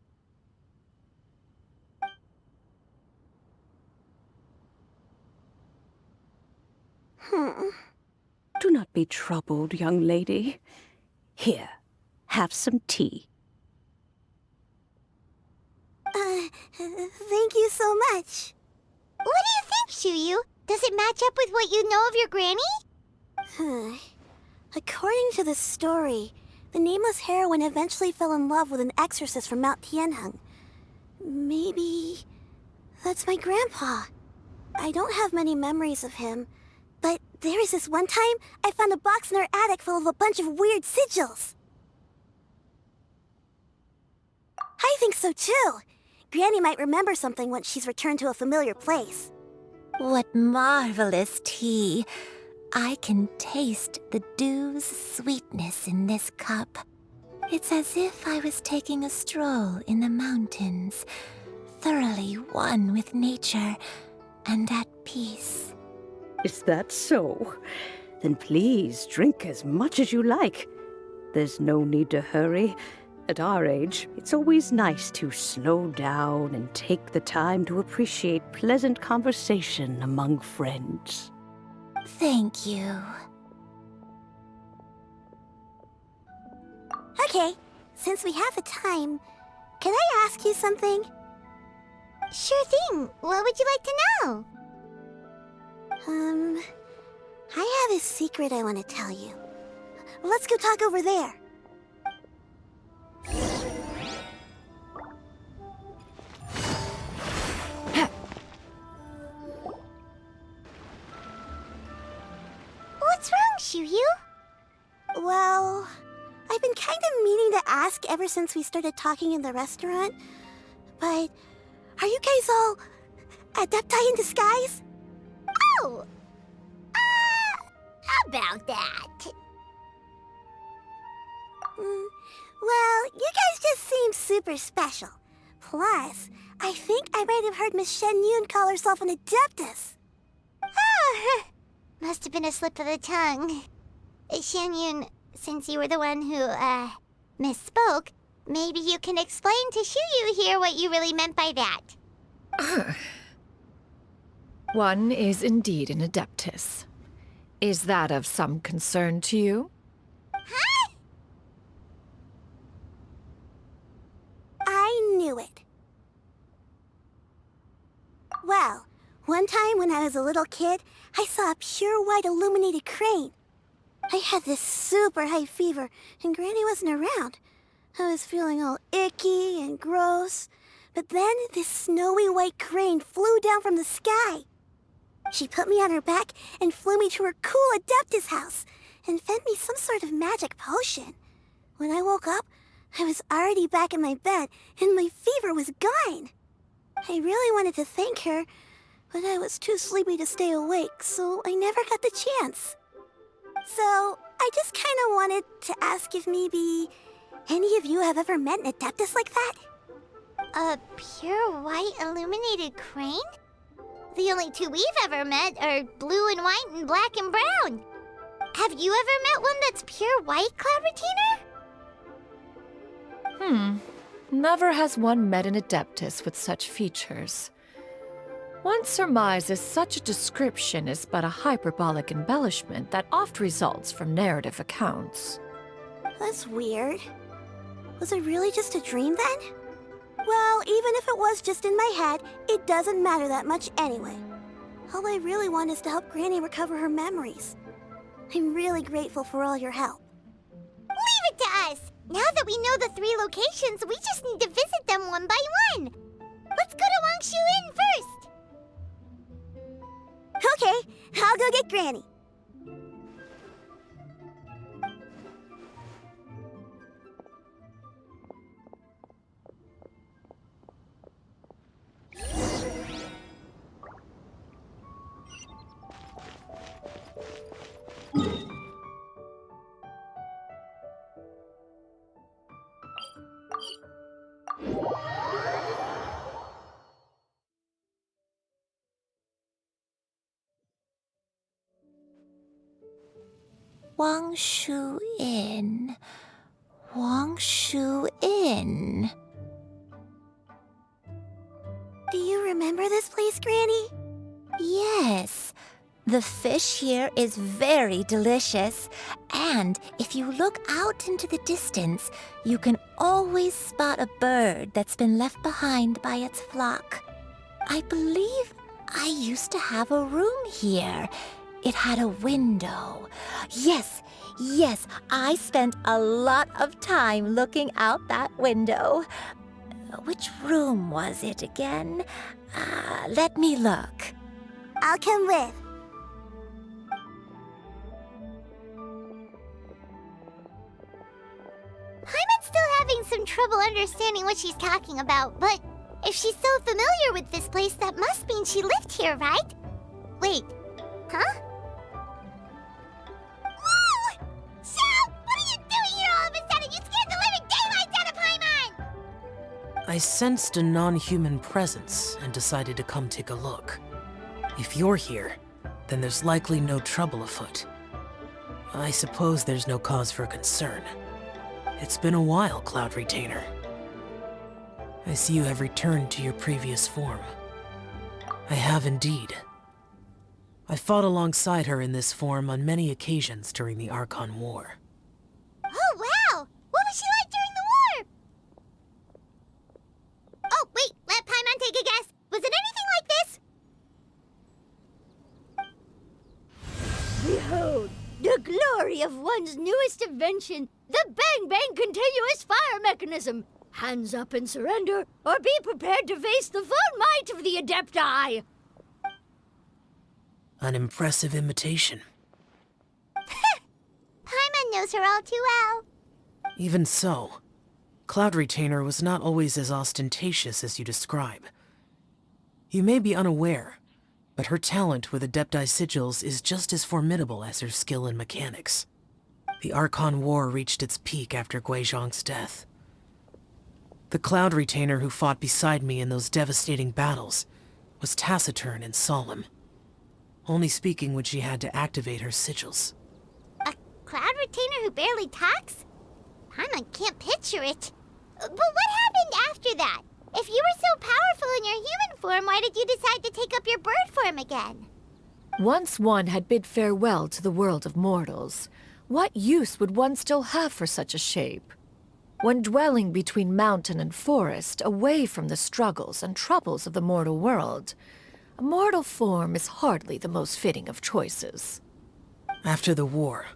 Do not be troubled, young lady. Here, have some tea. Thank you so much. What do you think, Chuyu? Does it match up with what you know of your granny? According to the story, the nameless heroine eventually fell in love with an exorcist from Mount Tianheng. Maybe that's my grandpa. I don't have many memories of him, but there was this one time I found a box in our attic full of a bunch of weird sigils. I think so too. Granny might remember something once she's returned to a familiar place. What marvelous tea. I can taste the dew's sweetness in this cup. It's as if I was taking a stroll in the mountains, thoroughly one with nature and at peace. Is that so? Then please drink as much as you like. There's no need to hurry. At our age, it's always nice to slow down and take the time to appreciate pleasant conversation among friends. Thank you. Okay, since we have the time, can I ask you something? Sure thing. What would you like to know? I have a secret I want to tell you. Let's go talk over there. What's wrong, Chuyu? Well, I've been kind of meaning to ask ever since we started talking in the restaurant, but are you guys all adepti in disguise? Oh! About that. Well, you guys just seem super special. Plus, I think I might have heard Miss Xianyun call herself an adeptus. Oh, must have been a slip of the tongue. Xianyun, since you were the one who, misspoke, maybe you can explain to Chuyu here what you really meant by that. One is indeed an adeptus. Is that of some concern to you? Huh? I knew it. Well, one time when I was a little kid, I saw a pure white illuminated crane. I had this super high fever, and Granny wasn't around. I was feeling all icky and gross. But then this snowy white crane flew down from the sky. She put me on her back and flew me to her cool adeptus house and fed me some sort of magic potion. When I woke up, I was already back in my bed and my fever was gone. I really wanted to thank her, but I was too sleepy to stay awake, so I never got the chance. So, I just kind of wanted to ask if maybe any of you have ever met an adeptus like that? A pure white illuminated crane? The only two we've ever met are blue and white and black and brown. Have you ever met one that's pure white, Cloud Retainer? Never has one met an adeptus with such features. One surmises such a description is but a hyperbolic embellishment that oft results from narrative accounts. That's weird. Was it really just a dream then? Well, even if it was just in my head, it doesn't matter that much anyway. All I really want is to help Granny recover her memories. I'm really grateful for all your help. Leave it to us! Now that we know the 3 locations, we just need to visit them one by one. Let's go to Wangshu Inn first! Okay, I'll go get Granny. Wangshu Inn. Wangshu Inn. Do you remember this place, Granny? Yes. The fish here is very delicious, and if you look out into the distance, you can always spot a bird that's been left behind by its flock. I believe I used to have a room here. It had a window. Yes, I spent a lot of time looking out that window. Which room was it again? Let me look. I'll come with. Paimon's still having some trouble understanding what she's talking about, but if she's so familiar with this place, that must mean she lived here, right? Wait, huh? Whoa! Shao! What are you doing here all of a sudden? You scared the living daylights out of Paimon! I sensed a non-human presence and decided to come take a look. If you're here, then there's likely no trouble afoot. I suppose there's no cause for concern. It's been a while, Cloud Retainer. I see you have returned to your previous form. I have indeed. I fought alongside her in this form on many occasions during the Archon War. Oh, wow! What was she like during the war? Oh, wait, let Paimon take a guess. Was it anything like this? Behold, the glory of one's newest invention, the Bang Bang Continuous Fire Mechanism. Hands up and surrender, or be prepared to face the full might of the Adepti. An impressive imitation. Paimon knows her all too well. Even so, Cloud Retainer was not always as ostentatious as you describe. You may be unaware, but her talent with Adepti sigils is just as formidable as her skill in mechanics. The Archon War reached its peak after Guizhong's death. The Cloud Retainer who fought beside me in those devastating battles was taciturn and solemn, only speaking when she had to activate her sigils. A Cloud Retainer who barely talks? Paimon can't picture it. But what happened after that? If you were so powerful in your human form, why did you decide to take up your bird form again? Once one had bid farewell to the world of mortals, what use would one still have for such a shape? When dwelling between mountain and forest, away from the struggles and troubles of the mortal world, a mortal form is hardly the most fitting of choices. After the war,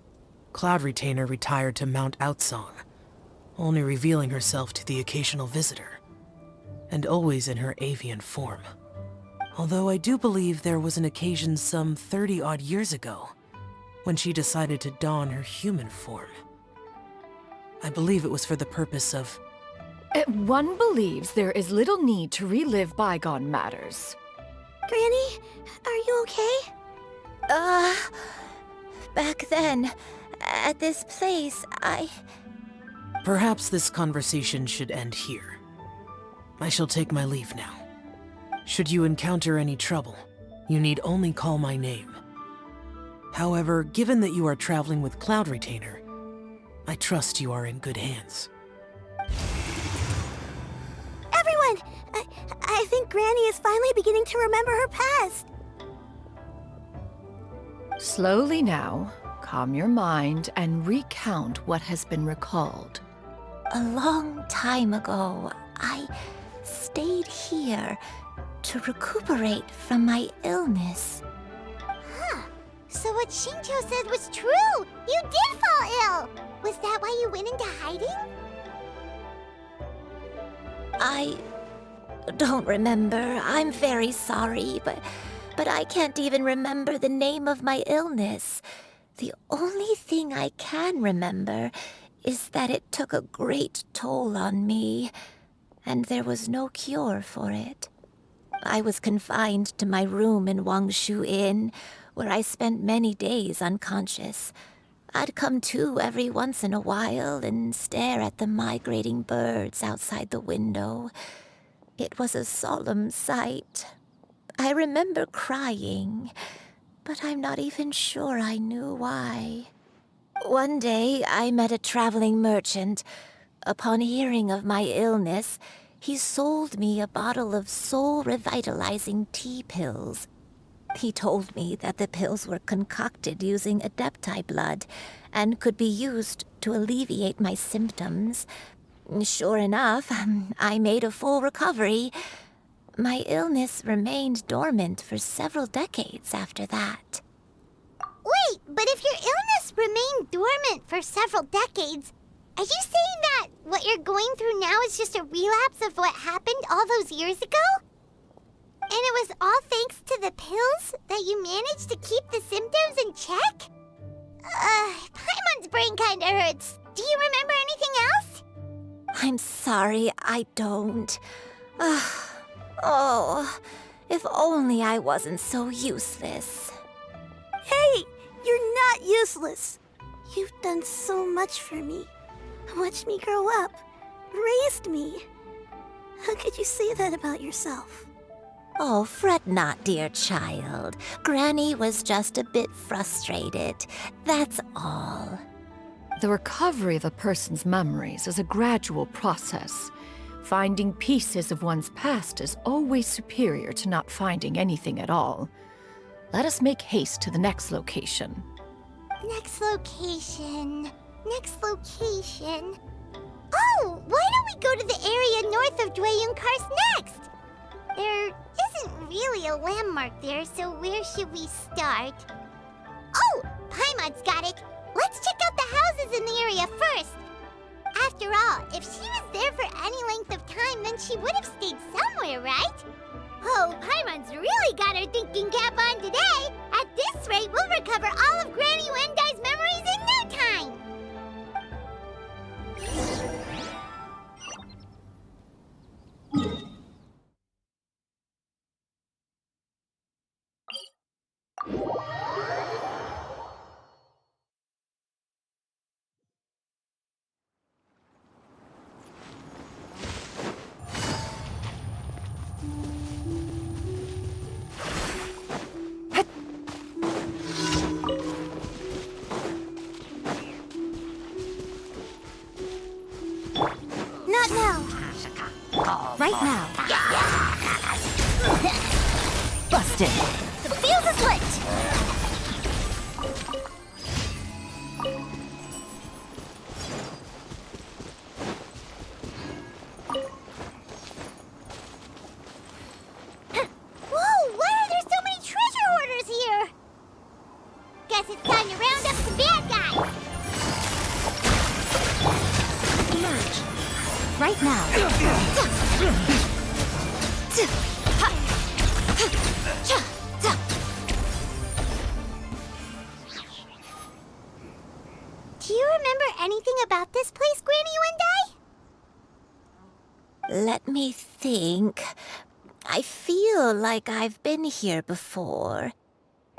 Cloud Retainer retired to Mount Outsong, only revealing herself to the occasional visitor, and always in her avian form. Although I do believe there was an occasion some 30-odd years ago when she decided to don her human form. I believe it was for the purpose of... One believes there is little need to relive bygone matters. Granny, are you okay? Back then, at this place, Perhaps this conversation should end here. I shall take my leave now. Should you encounter any trouble, you need only call my name. However, given that you are traveling with Cloud Retainer, I trust you are in good hands. Everyone! I think Granny is finally beginning to remember her past. Slowly now, calm your mind and recount what has been recalled. A long time ago, I stayed here to recuperate from my illness. Huh. So what Xingqiu said was true! You did fall ill! Was that why you went into hiding? I don't remember. I'm very sorry, but I can't even remember the name of my illness. The only thing I can remember is that it took a great toll on me, and there was no cure for it. I was confined to my room in Wangshu Inn, where I spent many days unconscious. I'd come to every once in a while and stare at the migrating birds outside the window. It was a solemn sight. I remember crying, but I'm not even sure I knew why. One day, I met a traveling merchant. Upon hearing of my illness, he sold me a bottle of soul-revitalizing tea pills. He told me that the pills were concocted using adepti blood and could be used to alleviate my symptoms. Sure enough, I made a full recovery. My illness remained dormant for several decades after that. Wait, but if your illness remained dormant for several decades, are you saying that what you're going through now is just a relapse of what happened all those years ago? And it was all thanks to the pills that you managed to keep the symptoms in check? Paimon's brain kinda hurts. Do you remember anything else? I'm sorry, I don't. Oh, if only I wasn't so useless. Hey, you're not useless. You've done so much for me. Watched me grow up. Raised me. How could you say that about yourself? Oh, fret not, dear child. Granny was just a bit frustrated. That's all. The recovery of a person's memories is a gradual process. Finding pieces of one's past is always superior to not finding anything at all. Let us make haste to the next location. Next location. Next location. Oh, why don't we go to the area north of Dwayunkars next? There isn't really a landmark there, so where should we start? Oh, Paimon's got it. Let's check out the houses in the area first. After all, if she was there for any length of time, then she would have stayed somewhere, right? Oh, Paimon's really got her thinking cap on today. At this rate, we'll recover all of Granny Wendai's memories in no time. Not now. Right now. Busted. The fuse is lit. Whoa, why are there so many treasure hoarders here? Guess it's time to round up some bad guys. Emerge. Right now. Do you remember anything about this place, Granny Wendai? Let me think. I feel like I've been here before,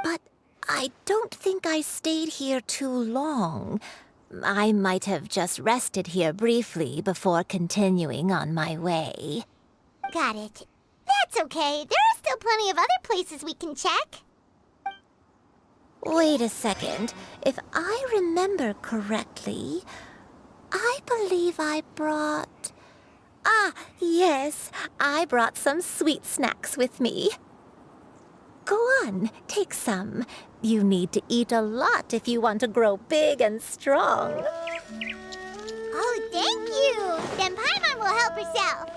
but I don't think I stayed here too long. I might have just rested here briefly before continuing on my way. Got it. That's okay. There are still plenty of other places we can check. Wait a second. If I remember correctly, I believe I brought... Ah, yes, I brought some sweet snacks with me. Go on, take some. You need to eat a lot if you want to grow big and strong. Oh, thank you. Then Paimon will help herself.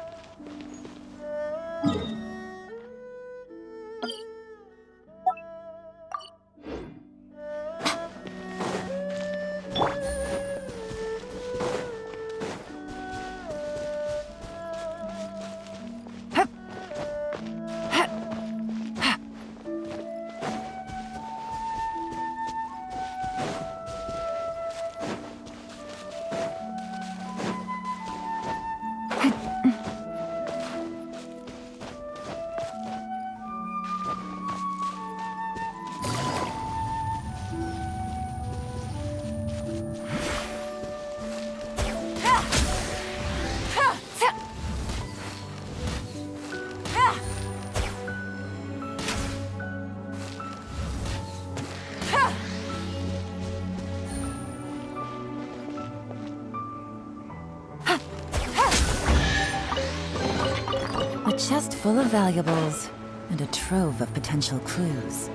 chest full of valuables and a trove of potential clues.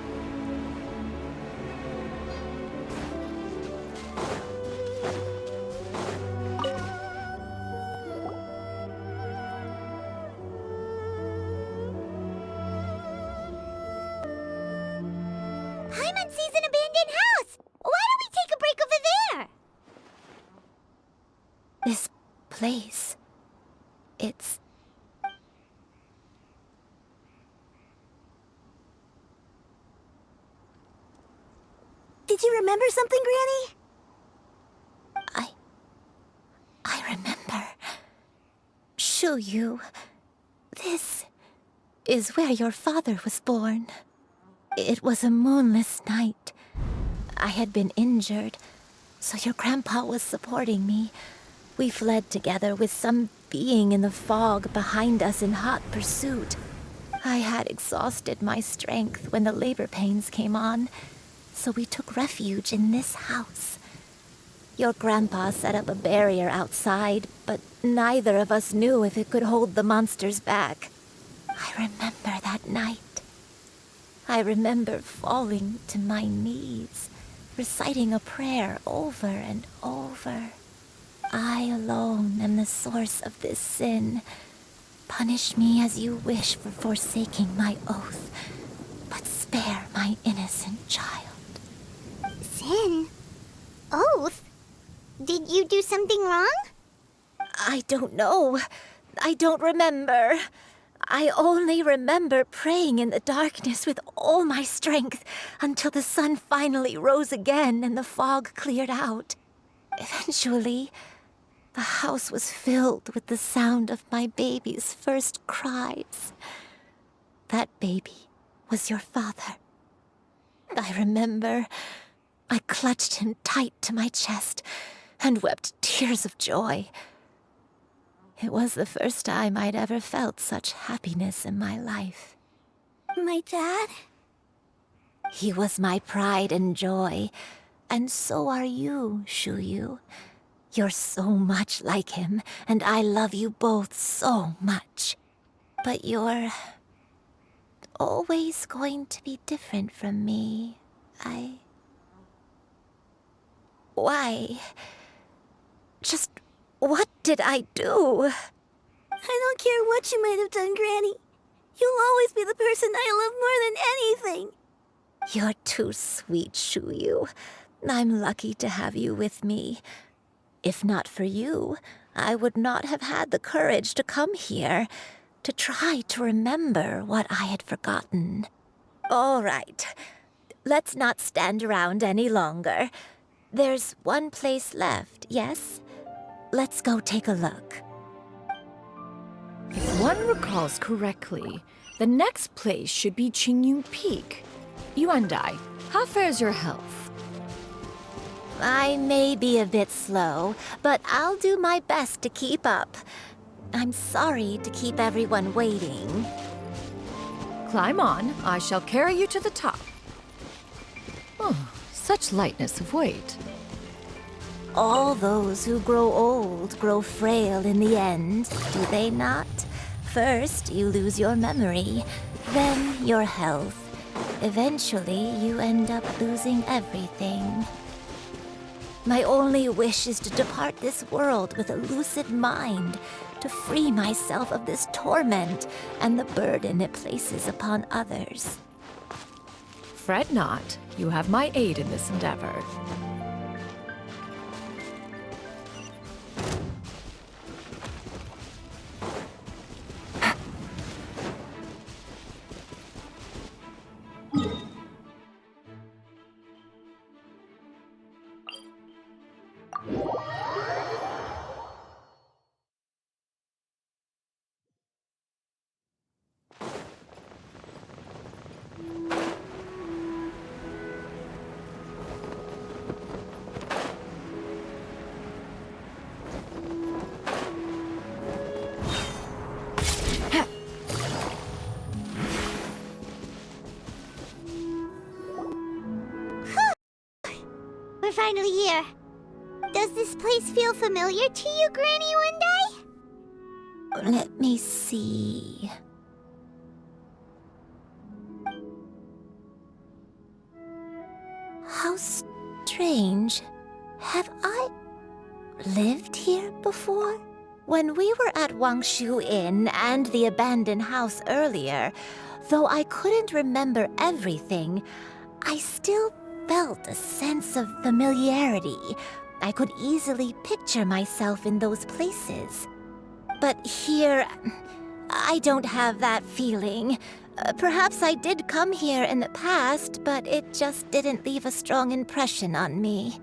Paimon sees an abandoned house! Why don't we take a break over there? This place. It's... Did you remember something, Granny? I remember. Xianyun. This is where your father was born. It was a moonless night. I had been injured, so your grandpa was supporting me. We fled together with some being in the fog behind us in hot pursuit. I had exhausted my strength when the labor pains came on, so we took refuge in this house. Your grandpa set up a barrier outside, but neither of us knew if it could hold the monsters back. I remember that night. I remember falling to my knees, reciting a prayer over and over. I alone am the source of this sin. Punish me as you wish for forsaking my oath, but spare my innocent child. Sin? Oath? Did you do something wrong? I don't know. I don't remember. I only remember praying in the darkness with all my strength until the sun finally rose again and the fog cleared out. Eventually, the house was filled with the sound of my baby's first cries. That baby was your father. I remember I clutched him tight to my chest and wept tears of joy. It was the first time I'd ever felt such happiness in my life. My dad? He was my pride and joy, and so are you, Xianyun. You're so much like him, and I love you both so much. But you're always going to be different from me. Why? Just what did I do? I don't care what you might have done, Granny. You'll always be the person I love more than anything. You're too sweet, Xianyun. I'm lucky to have you with me. If not for you, I would not have had the courage to come here, to try to remember what I had forgotten. All right, let's not stand around any longer. There's one place left, yes? Let's go take a look. If one recalls correctly, the next place should be Xianyun Peak. Yuandai, how fares your health? I may be a bit slow, but I'll do my best to keep up. I'm sorry to keep everyone waiting. Climb on. I shall carry you to the top. Oh, such lightness of weight. All those who grow old grow frail in the end, do they not? First, you lose your memory, then your health. Eventually, you end up losing everything. My only wish is to depart this world with a lucid mind, to free myself of this torment and the burden it places upon others. Fret not. You have my aid in this endeavor. We're finally here. Does this place feel familiar to you, Granny Yuandai? Let me see. strange. Have I lived here before? When we were at Wangshu Inn and the abandoned house earlier, though I couldn't remember everything, I still felt a sense of familiarity. I could easily picture myself in those places. But here, I don't have that feeling. Perhaps I did come here in the past, but it just didn't leave a strong impression on me.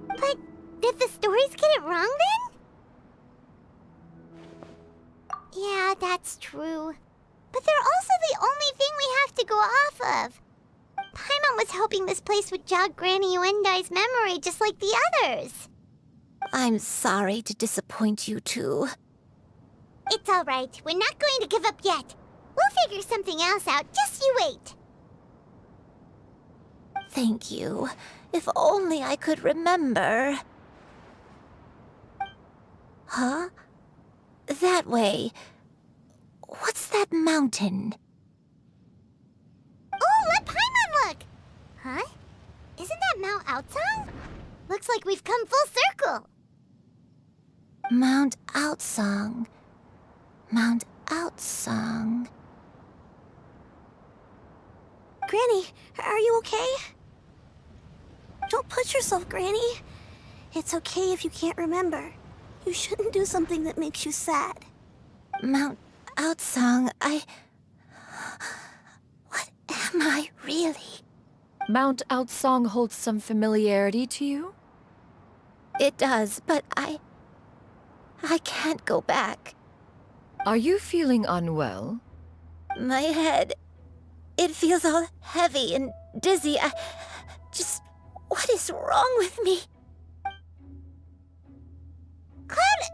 But did the stories get it wrong then? Yeah, that's true. But they're also the only thing we have to go off of. Paimon was hoping this place would jog Granny Yuendai's memory just like the others. I'm sorry to disappoint you too. It's all right. We're not going to give up yet. We'll figure something else out. Just you wait. Thank you. If only I could remember. Huh? That way. What's that mountain? Oh, let Paimon look! Huh? Isn't that Mount Outsong? Looks like we've come full circle. Mount Outsong. Mount Outsong. Granny, are you okay? Don't push yourself, Granny. It's okay if you can't remember. You shouldn't do something that makes you sad. Mount Outsong, What am I really? Mount Outsong holds some familiarity to you? It does, but I can't go back. Are you feeling unwell? My head, it feels all heavy and dizzy. What is wrong with me? Cloud,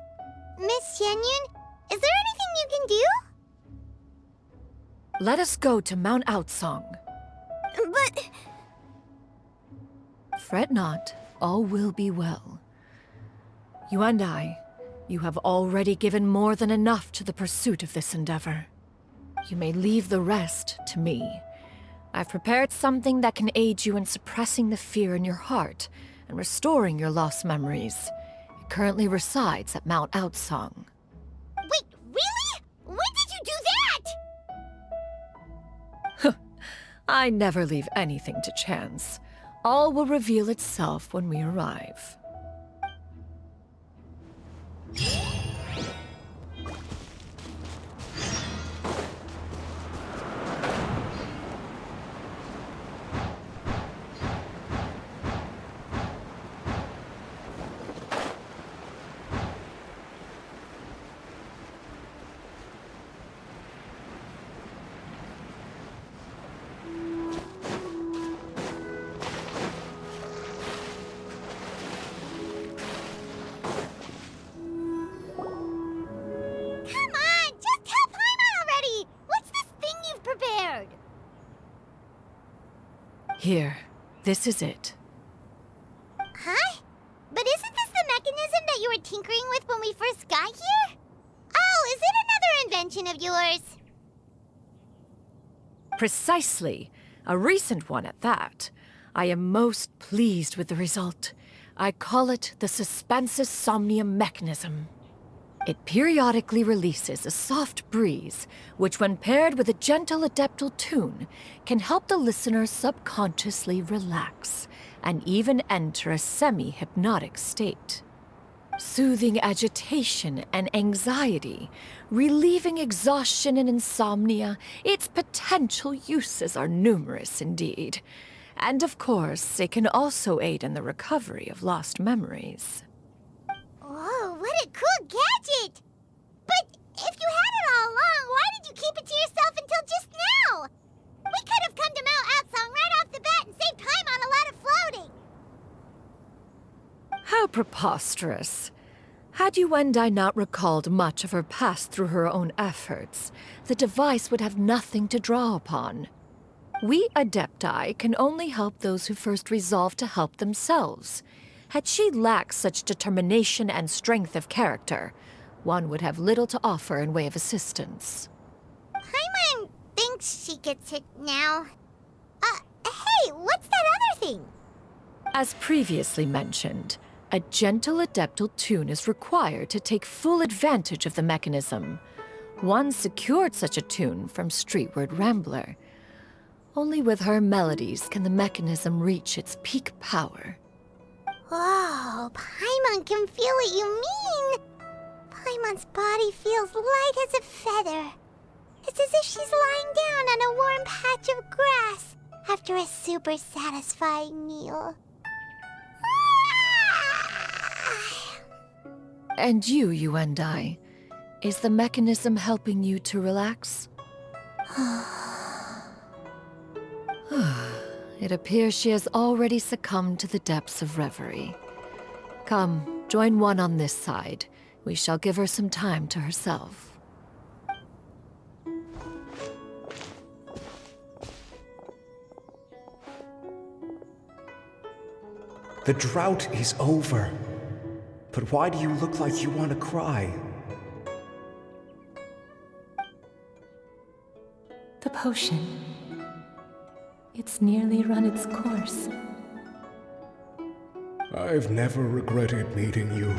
Miss Xianyun, is there anything you can do? Let us go to Mount Outsong. But... Fret not, all will be well. You and I, you have already given more than enough to the pursuit of this endeavor. You may leave the rest to me. I've prepared something that can aid you in suppressing the fear in your heart and restoring your lost memories. It currently resides at Mount Outsong. Wait, really? When did you do that? I never leave anything to chance. All will reveal itself when we arrive. Here, this is it. Huh? But isn't this the mechanism that you were tinkering with when we first got here? Oh, is it another invention of yours? Precisely. A recent one at that. I am most pleased with the result. I call it the Suspensus Somnium mechanism. It periodically releases a soft breeze, which when paired with a gentle adeptal tune, can help the listener subconsciously relax and even enter a semi-hypnotic state. Soothing agitation and anxiety, relieving exhaustion and insomnia, its potential uses are numerous indeed. And of course, it can also aid in the recovery of lost memories. Whoa, what a cool gadget! But if you had it all along, why did you keep it to yourself until just now? We could have come to Mount Outsong right off the bat and saved time on a lot of floating. How preposterous. Had Yuendai not recalled much of her past through her own efforts, the device would have nothing to draw upon. We Adepti can only help those who first resolve to help themselves. Had she lacked such determination and strength of character, one would have little to offer in way of assistance. Paimon thinks she gets it now. Hey, what's that other thing? As previously mentioned, a gentle adeptal tune is required to take full advantage of the mechanism. One secured such a tune from Streetward Rambler. Only with her melodies can the mechanism reach its peak power. Whoa, Paimon can feel what you mean! Paimon's body feels light as a feather. It's as if she's lying down on a warm patch of grass after a super satisfying meal. And you and I, is the mechanism helping you to relax? It appears she has already succumbed to the depths of reverie. Come, join one on this side. We shall give her some time to herself. The drought is over. But why do you look like you want to cry? The potion. It's nearly run its course. I've never regretted meeting you.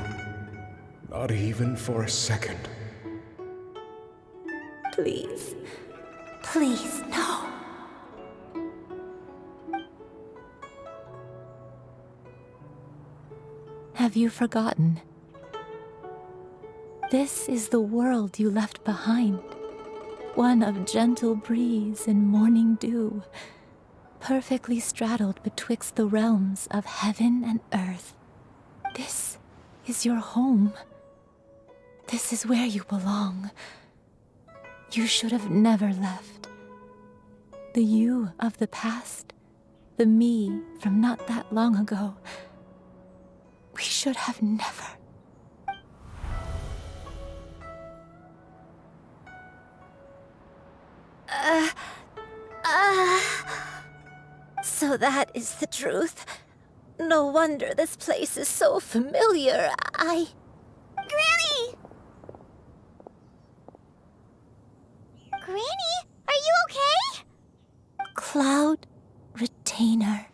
Not even for a second. Please. Please, no. Have you forgotten? This is the world you left behind. One of gentle breeze and morning dew, perfectly straddled betwixt the realms of heaven and earth. This is your home. This is where you belong. You should have never left. The you of the past, the me from not that long ago, we should have never. So that is the truth. No wonder this place is so familiar. Granny! Granny, are you okay? Cloud Retainer.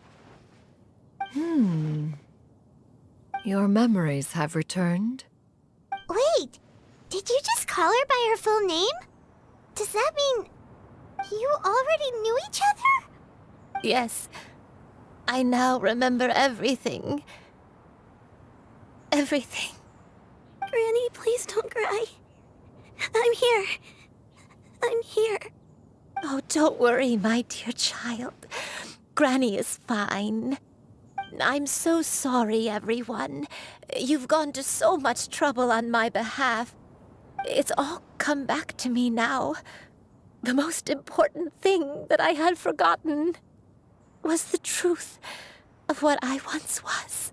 Your memories have returned? Wait, did you just call her by her full name? Does that mean you already knew each other? Yes. I now remember everything. Everything. Granny, please don't cry. I'm here. I'm here. Oh, don't worry, my dear child. Granny is fine. I'm so sorry, everyone. You've gone to so much trouble on my behalf. It's all come back to me now. The most important thing that I had forgotten was the truth of what I once was.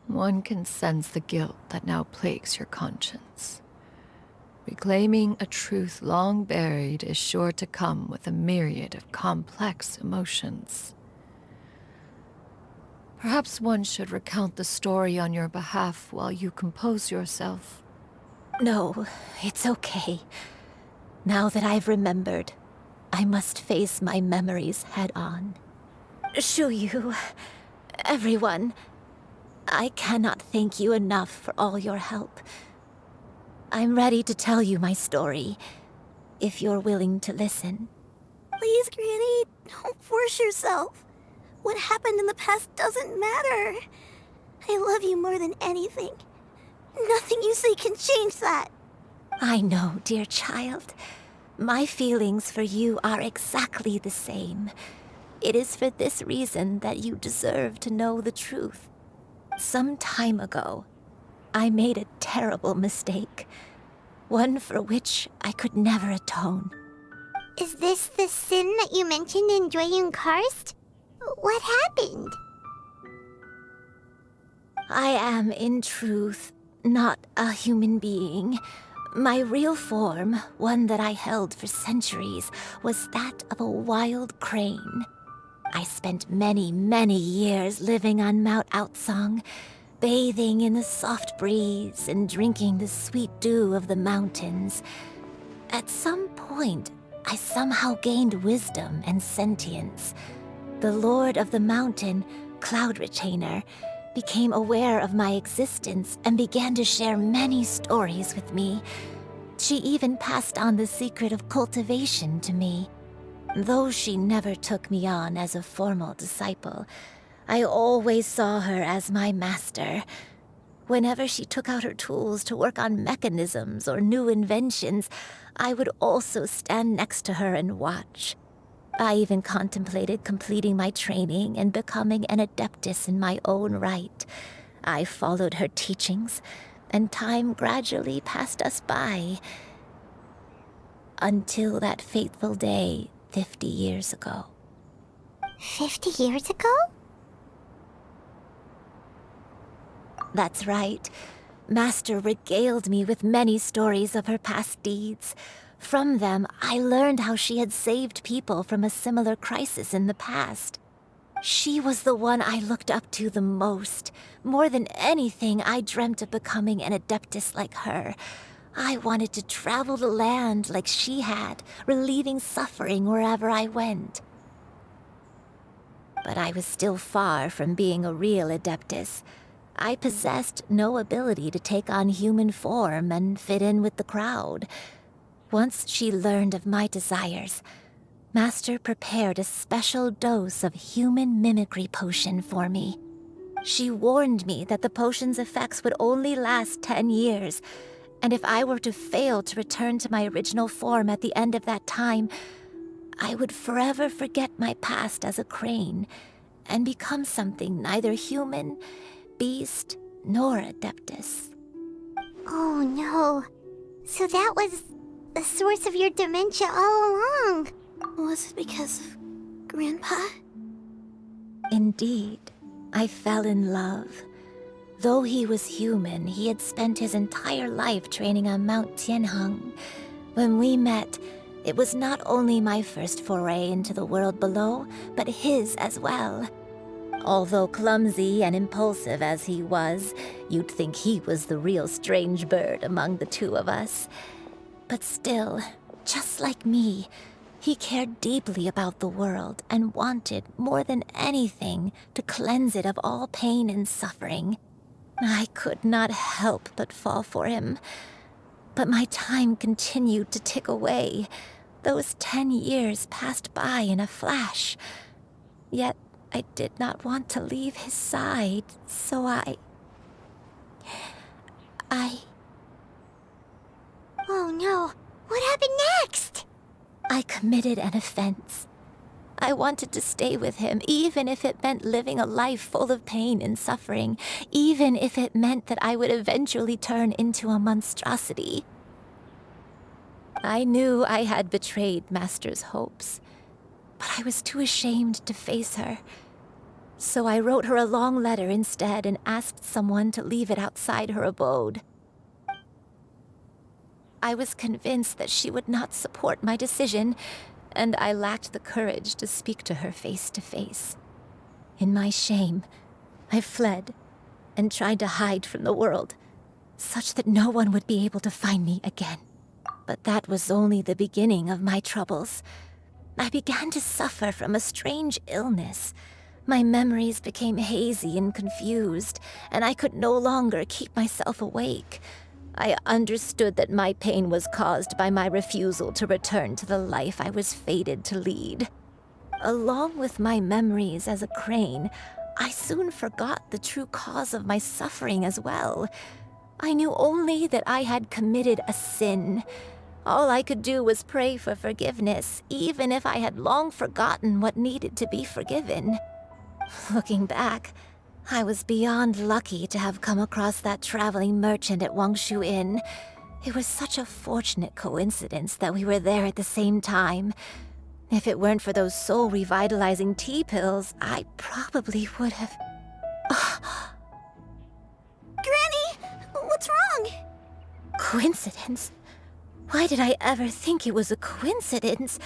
One can sense the guilt that now plagues your conscience. Reclaiming a truth long buried is sure to come with a myriad of complex emotions. Perhaps one should recount the story on your behalf while you compose yourself. No, it's okay. Now that I've remembered, I must face my memories head on. Shuyu, everyone, I cannot thank you enough for all your help. I'm ready to tell you my story, if you're willing to listen. Please, Granny, don't force yourself. What happened in the past doesn't matter. I love you more than anything. Nothing you say can change that. I know, dear child. My feelings for you are exactly the same. It is for this reason that you deserve to know the truth. Some time ago, I made a terrible mistake. One for which I could never atone. Is this the sin that you mentioned in Xianyun Karst? What happened? I am, in truth, not a human being. My real form, one that I held for centuries, was that of a wild crane. I spent many, many years living on Mount Outsong, bathing in the soft breeze and drinking the sweet dew of the mountains. At some point, I somehow gained wisdom and sentience, the Lord of the Mountain, Cloud Retainer, became aware of my existence and began to share many stories with me. She even passed on the secret of cultivation to me. Though she never took me on as a formal disciple, I always saw her as my master. Whenever she took out her tools to work on mechanisms or new inventions, I would also stand next to her and watch. I even contemplated completing my training and becoming an adeptus in my own right. I followed her teachings, and time gradually passed us by. Until that fateful day 50 years ago. 50 years ago? That's right. Master regaled me with many stories of her past deeds. From them, I learned how she had saved people from a similar crisis in the past. She was the one I looked up to the most. More than anything, I dreamt of becoming an adeptus like her. I wanted to travel the land like she had, relieving suffering wherever I went. But I was still far from being a real adeptus. I possessed no ability to take on human form and fit in with the crowd. Once she learned of my desires, Master prepared a special dose of human mimicry potion for me. She warned me that the potion's effects would only last 10 years, and if I were to fail to return to my original form at the end of that time, I would forever forget my past as a crane and become something neither human, beast, nor adeptus. Oh no. So that was the source of your dementia all along. Was it because of Grandpa? Indeed, I fell in love. Though he was human, he had spent his entire life training on Mount Tianheng. When we met, it was not only my first foray into the world below, but his as well. Although clumsy and impulsive as he was, you'd think he was the real strange bird among the two of us. But still, just like me, he cared deeply about the world and wanted, more than anything, to cleanse it of all pain and suffering. I could not help but fall for him. But my time continued to tick away. Those 10 years passed by in a flash. Yet I did not want to leave his side, so I... Oh no, what happened next? I committed an offense. I wanted to stay with him, even if it meant living a life full of pain and suffering, even if it meant that I would eventually turn into a monstrosity. I knew I had betrayed Master's hopes, but I was too ashamed to face her. So I wrote her a long letter instead and asked someone to leave it outside her abode. I was convinced that she would not support my decision, and I lacked the courage to speak to her face to face. In my shame, I fled and tried to hide from the world, such that no one would be able to find me again. But that was only the beginning of my troubles. I began to suffer from a strange illness. My memories became hazy and confused, and I could no longer keep myself awake. I understood that my pain was caused by my refusal to return to the life I was fated to lead. Along with my memories as a crane, I soon forgot the true cause of my suffering as well. I knew only that I had committed a sin. All I could do was pray for forgiveness, even if I had long forgotten what needed to be forgiven. Looking back, I was beyond lucky to have come across that traveling merchant at Wangshu Inn. It was such a fortunate coincidence that we were there at the same time. If it weren't for those soul-revitalizing tea pills, I probably would have... Granny! What's wrong? Coincidence? Why did I ever think it was a coincidence?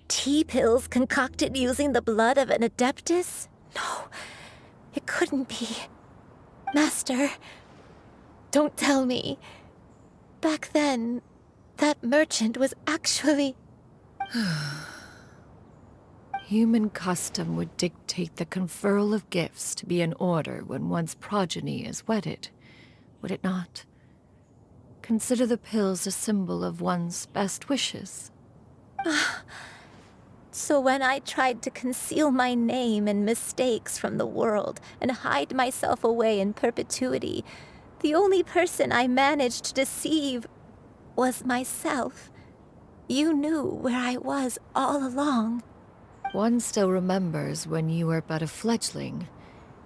Tea pills concocted using the blood of an adeptus? No, it couldn't be. Master, don't tell me. Back then, that merchant was actually... Human custom would dictate the conferral of gifts to be in order when one's progeny is wedded, would it not? Consider the pills a symbol of one's best wishes. So when I tried to conceal my name and mistakes from the world and hide myself away in perpetuity, the only person I managed to deceive was myself. You knew where I was all along. One still remembers when you were but a fledgling.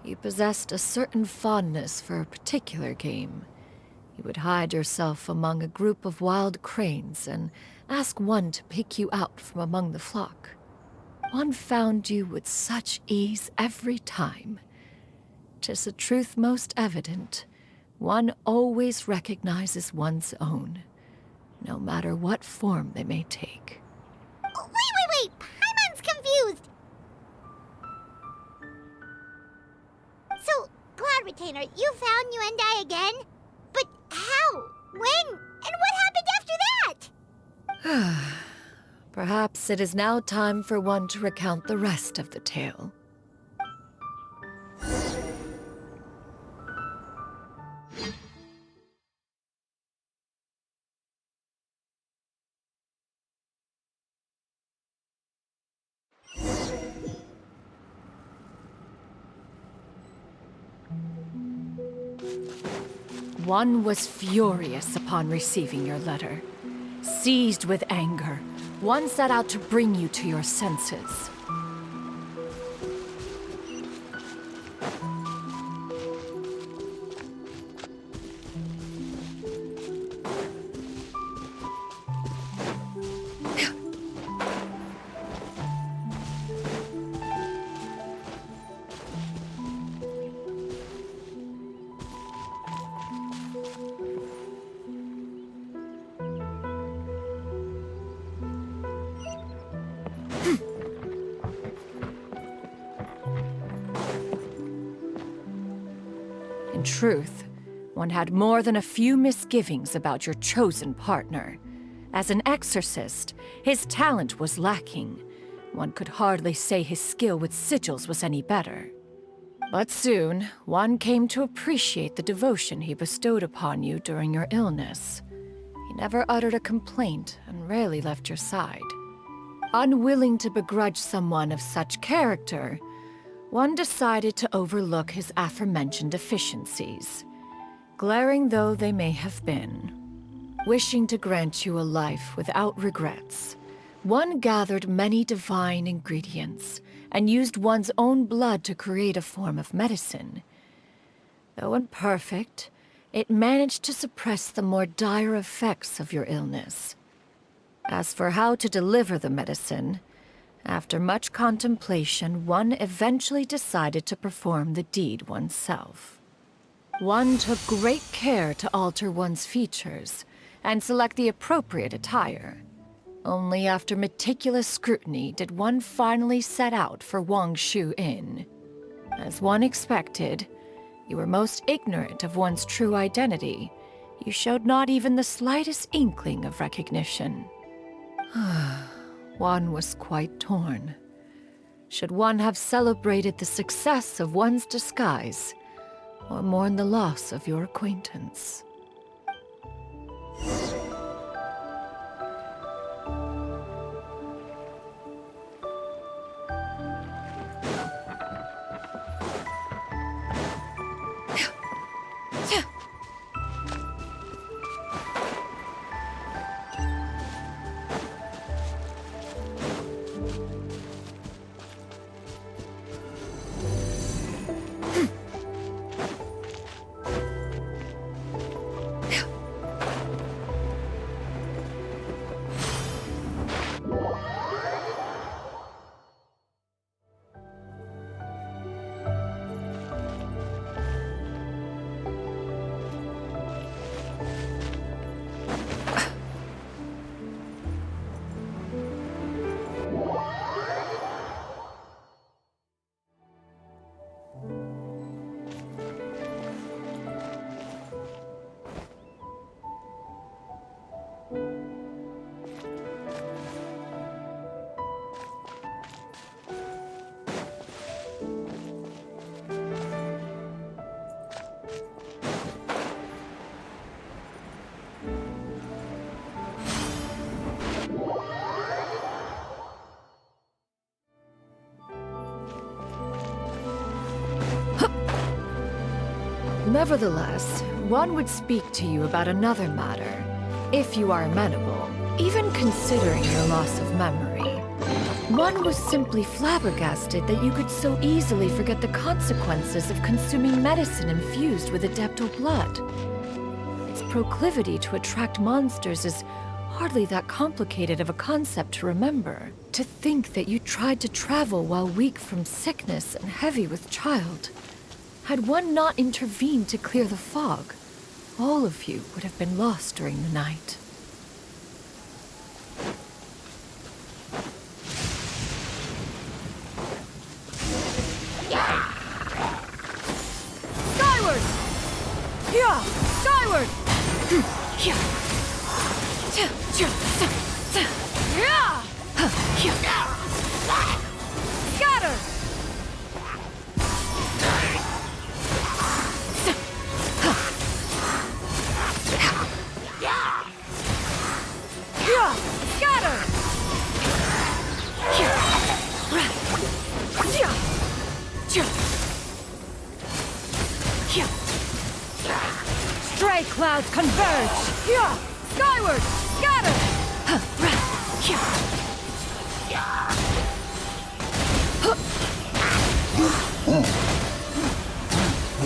You possessed a certain fondness for a particular game. You would hide yourself among a group of wild cranes and ask one to pick you out from among the flock. One found you with such ease every time. 'Tis a truth most evident. One always recognizes one's own, no matter what form they may take. Wait! Paimon's confused! So, Cloud Retainer, you found Yuendai again? But how? When? And what happened after that? Perhaps it is now time for one to recount the rest of the tale. One was furious upon receiving your letter. Seized with anger, one set out to bring you to your senses. In truth, one had more than a few misgivings about your chosen partner. As an exorcist, his talent was lacking. One could hardly say his skill with sigils was any better. But soon, one came to appreciate the devotion he bestowed upon you during your illness. He never uttered a complaint and rarely left your side. Unwilling to begrudge someone of such character, one decided to overlook his aforementioned deficiencies, glaring though they may have been. Wishing to grant you a life without regrets, one gathered many divine ingredients and used one's own blood to create a form of medicine. Though imperfect, it managed to suppress the more dire effects of your illness. As for how to deliver the medicine, after much contemplation, one eventually decided to perform the deed oneself. One took great care to alter one's features and select the appropriate attire. Only after meticulous scrutiny did one finally set out for Wangshu Inn. As one expected, you were most ignorant of one's true identity. You showed not even the slightest inkling of recognition. One was quite torn. Should one have celebrated the success of one's disguise, or mourn the loss of your acquaintance? Nevertheless, one would speak to you about another matter, if you are amenable, even considering your loss of memory. One was simply flabbergasted that you could so easily forget the consequences of consuming medicine infused with adeptal blood. Its proclivity to attract monsters is hardly that complicated of a concept to remember. To think that you tried to travel while weak from sickness and heavy with child. Had one not intervened to clear the fog, all of you would have been lost during the night. Skyward! Yeah! Skyward! Yeah! Scatter! Yeah! Scatter! Stray clouds converge! Yeah! Skyward! Scatter!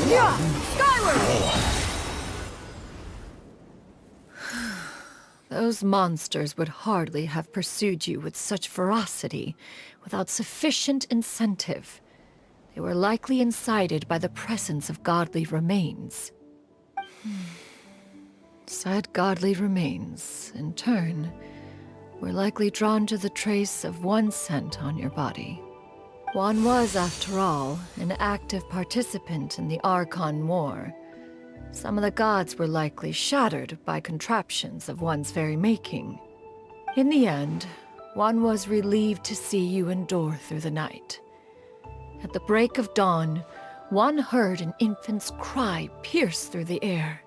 Yeah! Skyward! Those monsters would hardly have pursued you with such ferocity without sufficient incentive. They were likely incited by the presence of godly remains. Said godly remains, in turn, were likely drawn to the trace of one scent on your body. One was, after all, an active participant in the Archon War. Some of the gods were likely shattered by contraptions of one's very making. In the end, one was relieved to see you endure through the night. At the break of dawn, one heard an infant's cry pierce through the air,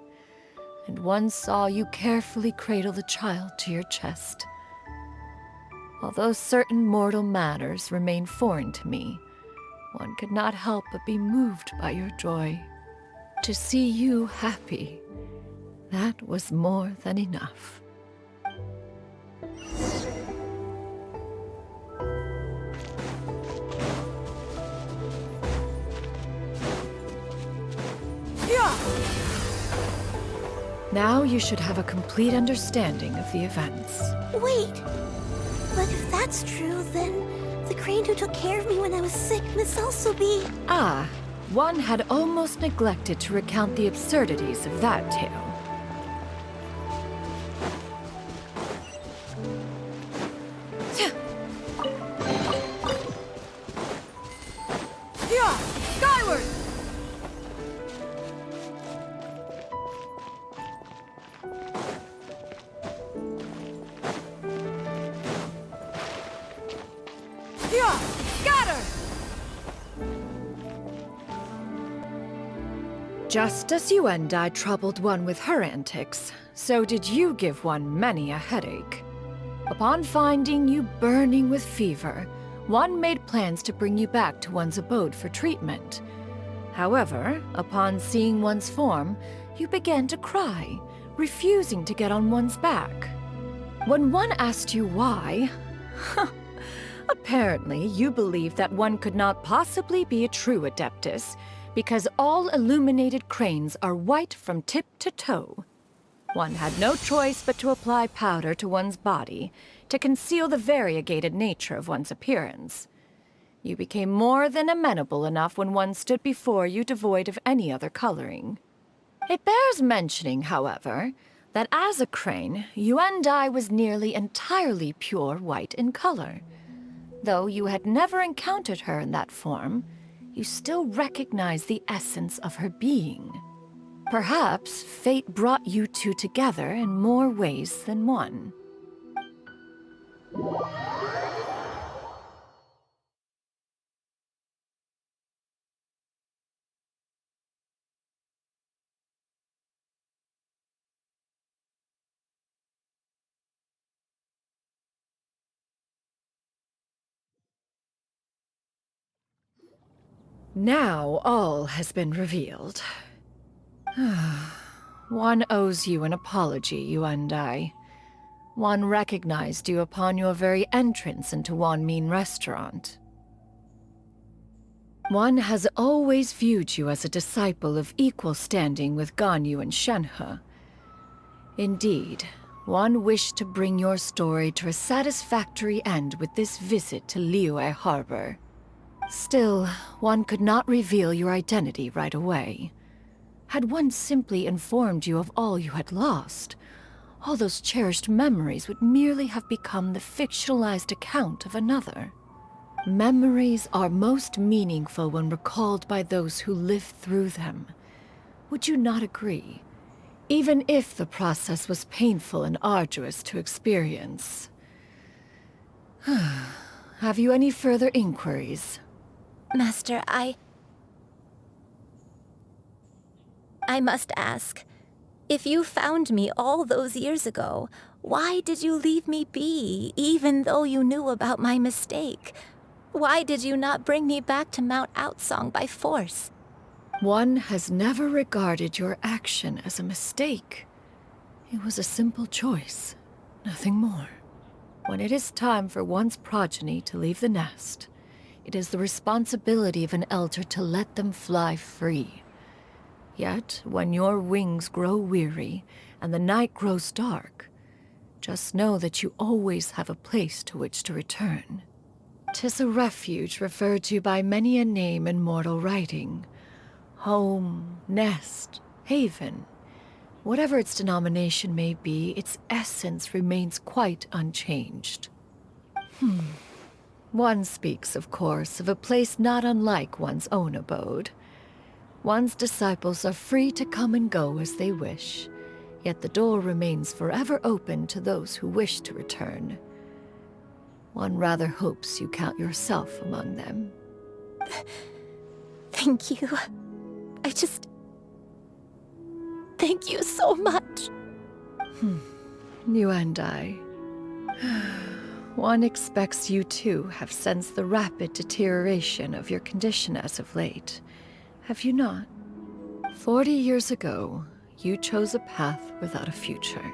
and one saw you carefully cradle the child to your chest. Although certain mortal matters remain foreign to me, one could not help but be moved by your joy. To see you happy, that was more than enough. Now you should have a complete understanding of the events. Wait! But if that's true, then the crane who took care of me when I was sick must also be... Ah, one had almost neglected to recount the absurdities of that tale. Yeah! Skyward! Yeah! Scatter! Just as Yuendai troubled one with her antics, so did you give one many a headache. Upon finding you burning with fever, one made plans to bring you back to one's abode for treatment. However, upon seeing one's form, you began to cry, refusing to get on one's back. When one asked you why, apparently you believed that one could not possibly be a true adeptus, because all illuminated cranes are white from tip to toe. One had no choice but to apply powder to one's body to conceal the variegated nature of one's appearance. You became more than amenable enough when one stood before you devoid of any other coloring. It bears mentioning, however, that as a crane, Yuendai was nearly entirely pure white in color. Though you had never encountered her in that form, you still recognize the essence of her being. Perhaps fate brought you two together in more ways than one. Now all has been revealed. One owes you an apology, Yuan Dai. One recognized you upon your very entrance into Wanmin restaurant. One has always viewed you as a disciple of equal standing with Ganyu and Shenhe. Indeed, one wished to bring your story to a satisfactory end with this visit to Liyue Harbor. Still, one could not reveal your identity right away. Had one simply informed you of all you had lost, all those cherished memories would merely have become the fictionalized account of another. Memories are most meaningful when recalled by those who lived through them. Would you not agree? Even if the process was painful and arduous to experience. Have you any further inquiries? Master, I must ask, if you found me all those years ago, why did you leave me be, even though you knew about my mistake? Why did you not bring me back to Mount Outsong by force? One has never regarded your action as a mistake. It was a simple choice, nothing more. When it is time for one's progeny to leave the nest, it is the responsibility of an elder to let them fly free. Yet, when your wings grow weary and the night grows dark, just know that you always have a place to which to return. 'Tis a refuge referred to by many a name in mortal writing. Home, nest, haven. Whatever its denomination may be, its essence remains quite unchanged. One speaks, of course, of a place not unlike one's own abode. One's disciples are free to come and go as they wish, yet the door remains forever open to those who wish to return. One rather hopes you count yourself among them. Thank you. Thank you so much. You and I. One expects you too have sensed the rapid deterioration of your condition as of late. Have you not? 40 years ago, you chose a path without a future.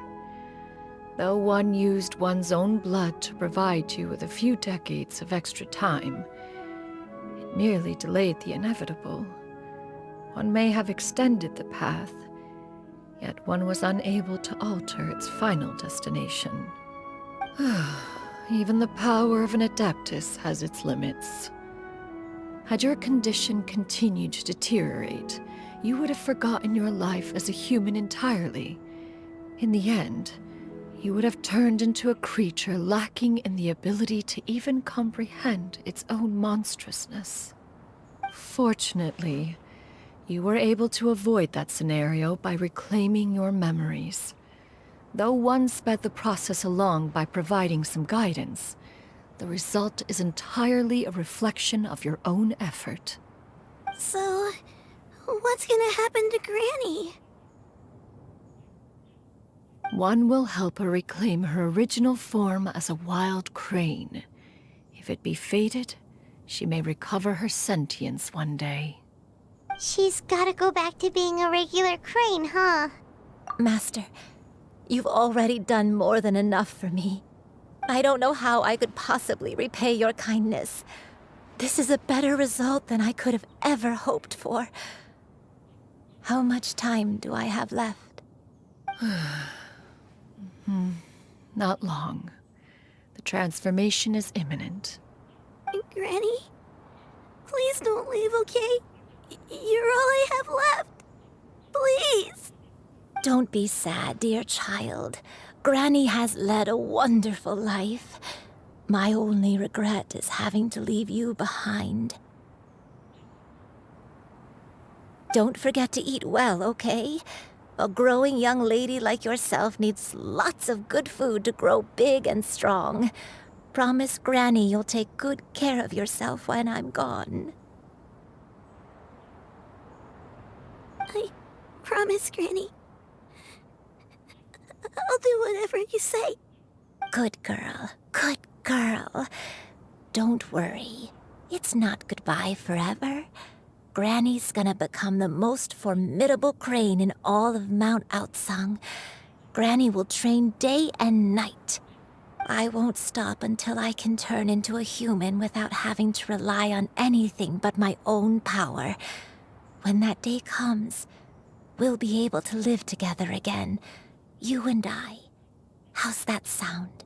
Though one used one's own blood to provide you with a few decades of extra time, it merely delayed the inevitable. One may have extended the path, yet one was unable to alter its final destination. Even the power of an adeptus has its limits. Had your condition continued to deteriorate, you would have forgotten your life as a human entirely. In the end, you would have turned into a creature lacking in the ability to even comprehend its own monstrousness. Fortunately, you were able to avoid that scenario by reclaiming your memories. Though one sped the process along by providing some guidance, the result is entirely a reflection of your own effort. So, what's gonna happen to Granny? One will help her reclaim her original form as a wild crane. If it be fated, she may recover her sentience one day. She's gotta go back to being a regular crane, huh? Master, you've already done more than enough for me. I don't know how I could possibly repay your kindness. This is a better result than I could have ever hoped for. How much time do I have left? Not long. The transformation is imminent. Granny? Please don't leave, okay? You're all I have left. Please. Don't be sad, dear child. Granny has led a wonderful life. My only regret is having to leave you behind. Don't forget to eat well, okay? A growing young lady like yourself needs lots of good food to grow big and strong. Promise Granny you'll take good care of yourself when I'm gone. I promise, Granny. I'll do whatever you say. Good girl, good girl. Don't worry. It's not goodbye forever. Granny's gonna become the most formidable crane in all of Mount Outsung. Granny will train day and night. I won't stop until I can turn into a human without having to rely on anything but my own power. When that day comes, we'll be able to live together again, you and I. How's that sound?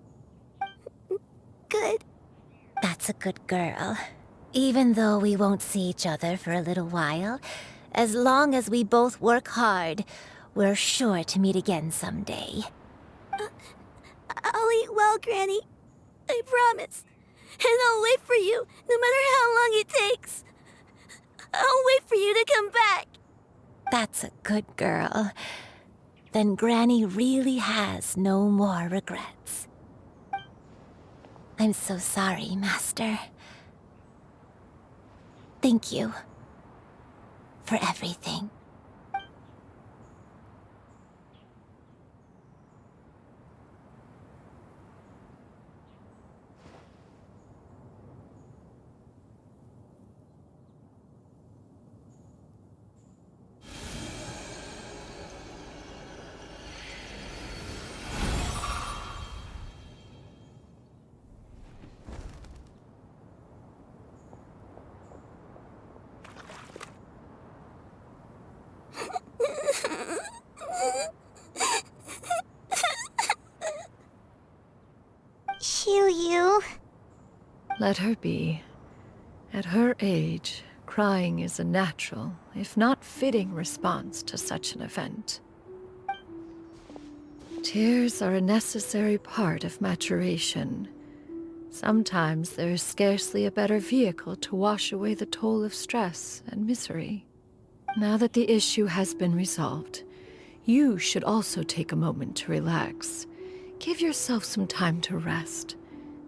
Good. That's a good girl. Even though we won't see each other for a little while, as long as we both work hard, we're sure to meet again someday. I'll eat well, Granny. I promise. And I'll wait for you, no matter how long it takes. I'll wait for you to come back. That's a good girl. Then Granny really has no more regrets. I'm so sorry, Master. Thank you for everything. Xianyun. Let her be. At her age, crying is a natural, if not fitting, response to such an event. Tears are a necessary part of maturation. Sometimes there is scarcely a better vehicle to wash away the toll of stress and misery. Now that the issue has been resolved, you should also take a moment to relax. Give yourself some time to rest.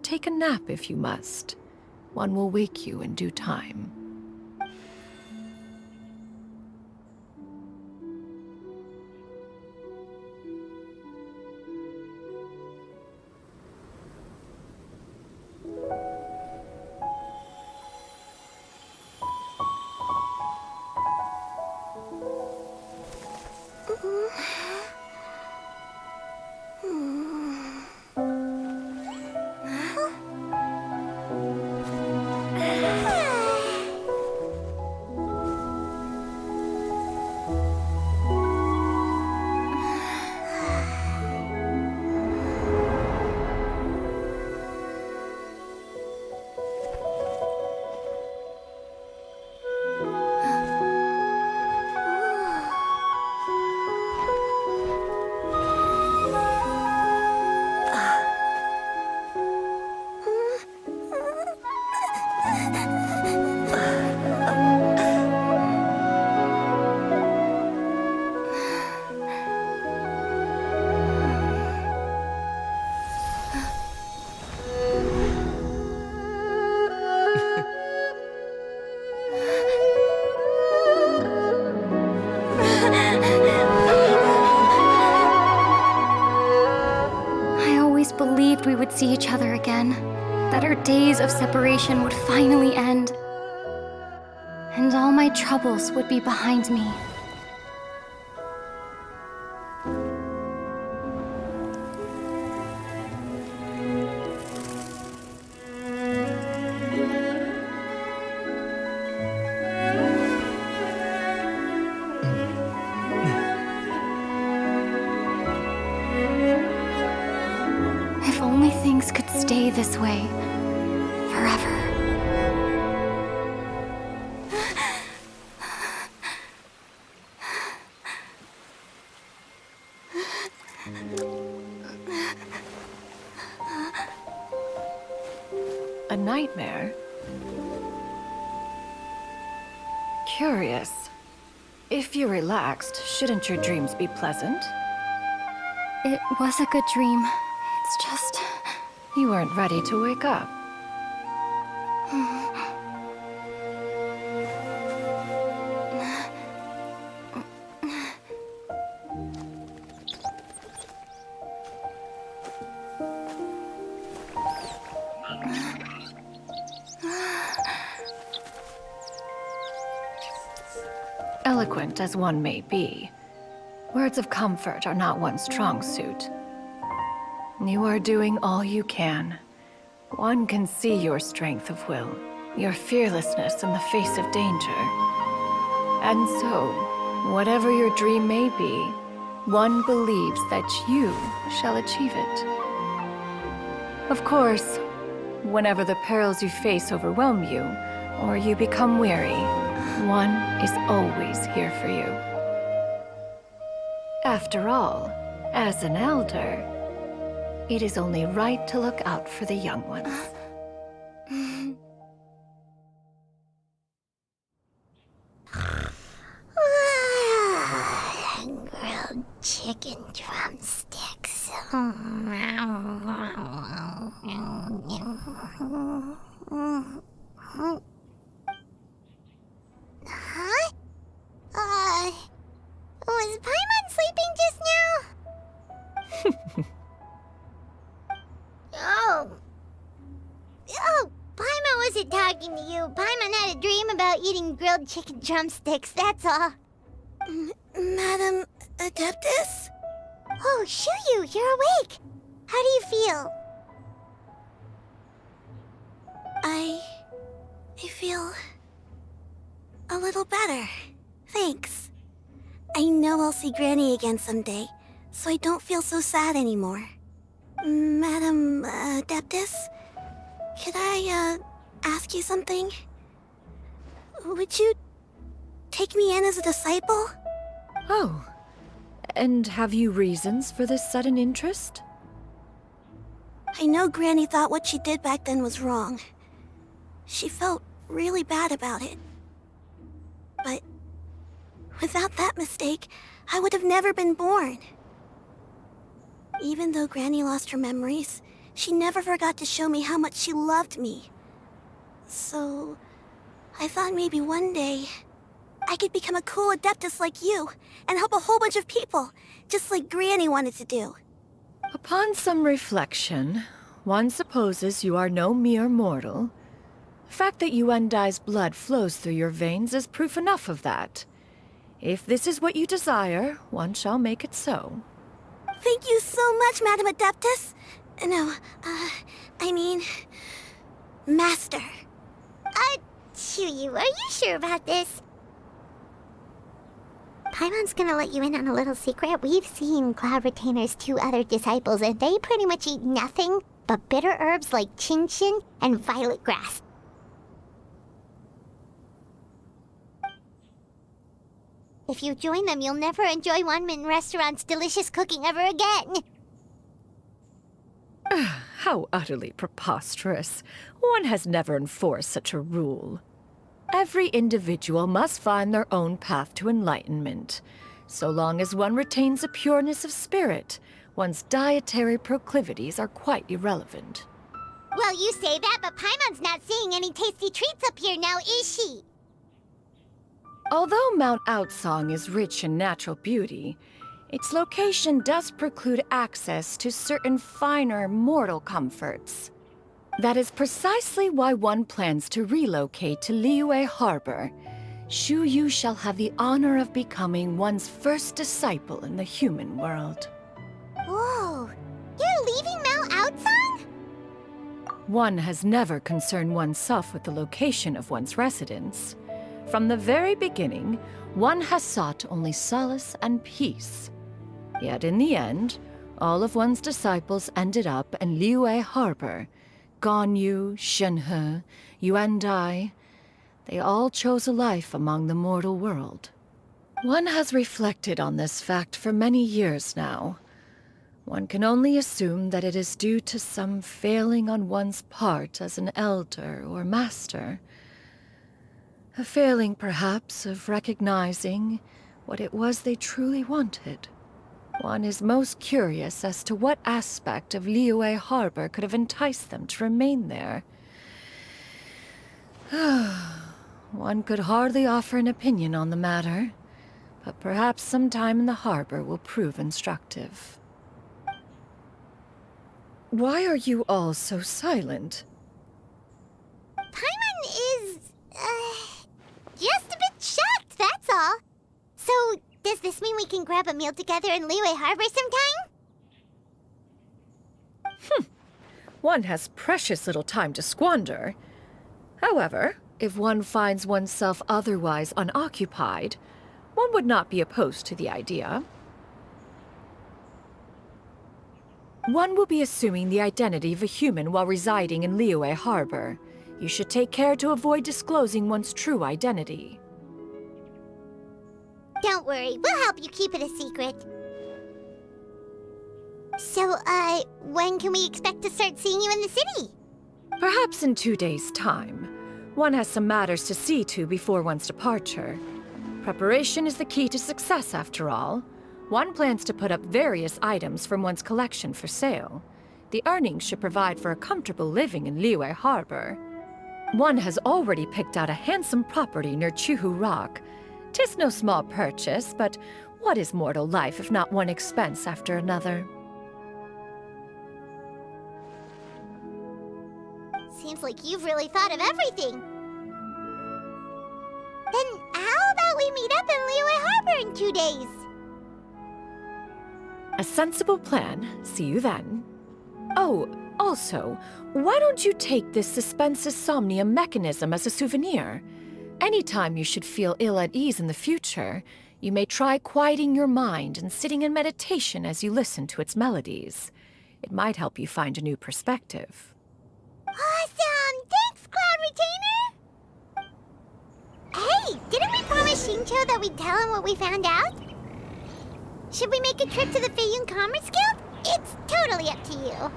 Take a nap if you must. One will wake you in due time. Believed we would see each other again, that our days of separation would finally end, and all my troubles would be behind me. If only things could stay this way forever. A nightmare? Curious. If you're relaxed, shouldn't your dreams be pleasant? It was a good dream. It's just... You weren't ready to wake up. eloquent as one may be, words of comfort are not one's strong suit. You are doing all you can. One can see your strength of will, your fearlessness in the face of danger. And so, whatever your dream may be, one believes that you shall achieve it. Of course, whenever the perils you face overwhelm you, or you become weary, one is always here for you. After all, as an elder, it is only right to look out for the young ones. Grilled chicken drumsticks. Huh? Was Paimon sleeping just now? Oh, Paimon wasn't talking to you. Paimon had a dream about eating grilled chicken drumsticks, that's all. Madam Adeptus? Oh, Xianyun, you're awake. How do you feel? I feel a little better. Thanks. I know I'll see Granny again someday, so I don't feel so sad anymore. Madam Adeptus, could I ask you something? Would you take me in as a disciple? Oh, and have you reasons for this sudden interest? I know Granny thought what she did back then was wrong. She felt really bad about it. But without that mistake, I would have never been born. Even though Granny lost her memories, she never forgot to show me how much she loved me. So, I thought maybe one day I could become a cool adeptus like you and help a whole bunch of people, just like Granny wanted to do. Upon some reflection, one supposes you are no mere mortal. The fact that Yuandai's blood flows through your veins is proof enough of that. If this is what you desire, one shall make it so. Thank you so much, Madam Adeptus. No, I mean, Master. Xianyun, are you sure about this? Paimon's gonna let you in on a little secret. We've seen Cloud Retainer's 2 other disciples, and they pretty much eat nothing but bitter herbs like Genshin and violet grass. If you join them, you'll never enjoy Wanmin Restaurant's delicious cooking ever again. How utterly preposterous. One has never enforced such a rule. Every individual must find their own path to enlightenment. So long as one retains a pureness of spirit, one's dietary proclivities are quite irrelevant. Well, you say that, but Paimon's not seeing any tasty treats up here now, is she? Although Mount Outsong is rich in natural beauty, its location does preclude access to certain finer mortal comforts. That is precisely why one plans to relocate to Liyue Harbor. Shu Yu shall have the honor of becoming one's first disciple in the human world. Whoa, you're leaving Mount Outsong? One has never concerned oneself with the location of one's residence. From the very beginning, one has sought only solace and peace. Yet in the end, all of one's disciples ended up in Liyue Harbor. Ganyu, Shenhe, Yuandai, they all chose a life among the mortal world. One has reflected on this fact for many years now. One can only assume that it is due to some failing on one's part as an elder or master. A failing, perhaps, of recognizing what it was they truly wanted. One is most curious as to what aspect of Liyue Harbor could have enticed them to remain there. One could hardly offer an opinion on the matter, but perhaps some time in the harbor will prove instructive. Why are you all so silent? Paimon is, just a bit shocked, that's all. Does this mean we can grab a meal together in Liyue Harbor sometime? One has precious little time to squander. However, if one finds oneself otherwise unoccupied, one would not be opposed to the idea. One will be assuming the identity of a human while residing in Liyue Harbor. You should take care to avoid disclosing one's true identity. Don't worry, we'll help you keep it a secret. So, when can we expect to start seeing you in the city? Perhaps in 2 days' time. One has some matters to see to before one's departure. Preparation is the key to success, after all. One plans to put up various items from one's collection for sale. The earnings should provide for a comfortable living in Liyue Harbor. One has already picked out a handsome property near Chuhu Rock. 'Tis no small purchase, but what is mortal life if not one expense after another? Seems like you've really thought of everything. Then how about we meet up in Liyue Harbor in 2 days? A sensible plan. See you then. Oh, also, why don't you take this suspensus somnium mechanism as a souvenir? Anytime you should feel ill at ease in the future, you may try quieting your mind and sitting in meditation as you listen to its melodies. It might help you find a new perspective. Awesome! Thanks, Cloud Retainer! Hey, didn't we promise Xingqiu that we'd tell him what we found out? Should we make a trip to the Feiyun Commerce Guild? It's totally up to you.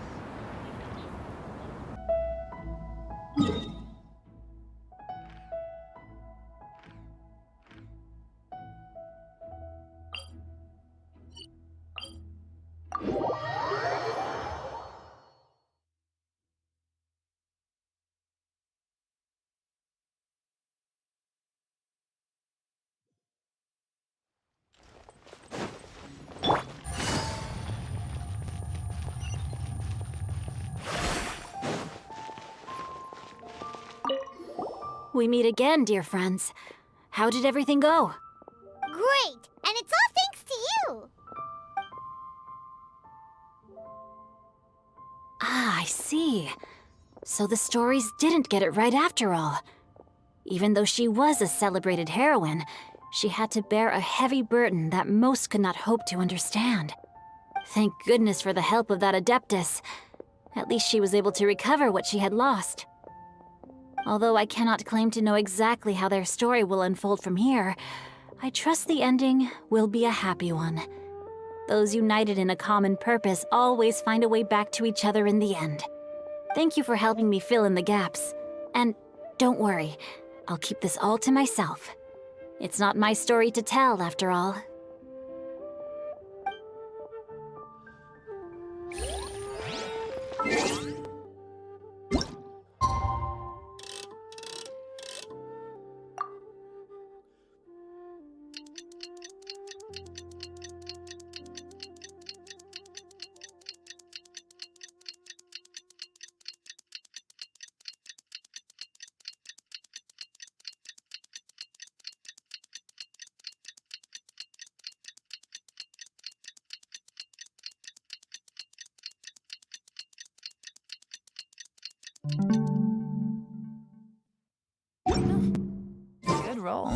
We meet again, dear friends. How did everything go? Great! And it's all thanks to you! Ah, I see. So the stories didn't get it right after all. Even though she was a celebrated heroine, she had to bear a heavy burden that most could not hope to understand. Thank goodness for the help of that adeptus. At least she was able to recover what she had lost. Although I cannot claim to know exactly how their story will unfold from here, I trust the ending will be a happy one. Those united in a common purpose always find a way back to each other in the end. Thank you for helping me fill in the gaps. And don't worry, I'll keep this all to myself. It's not my story to tell, after all. Good roll.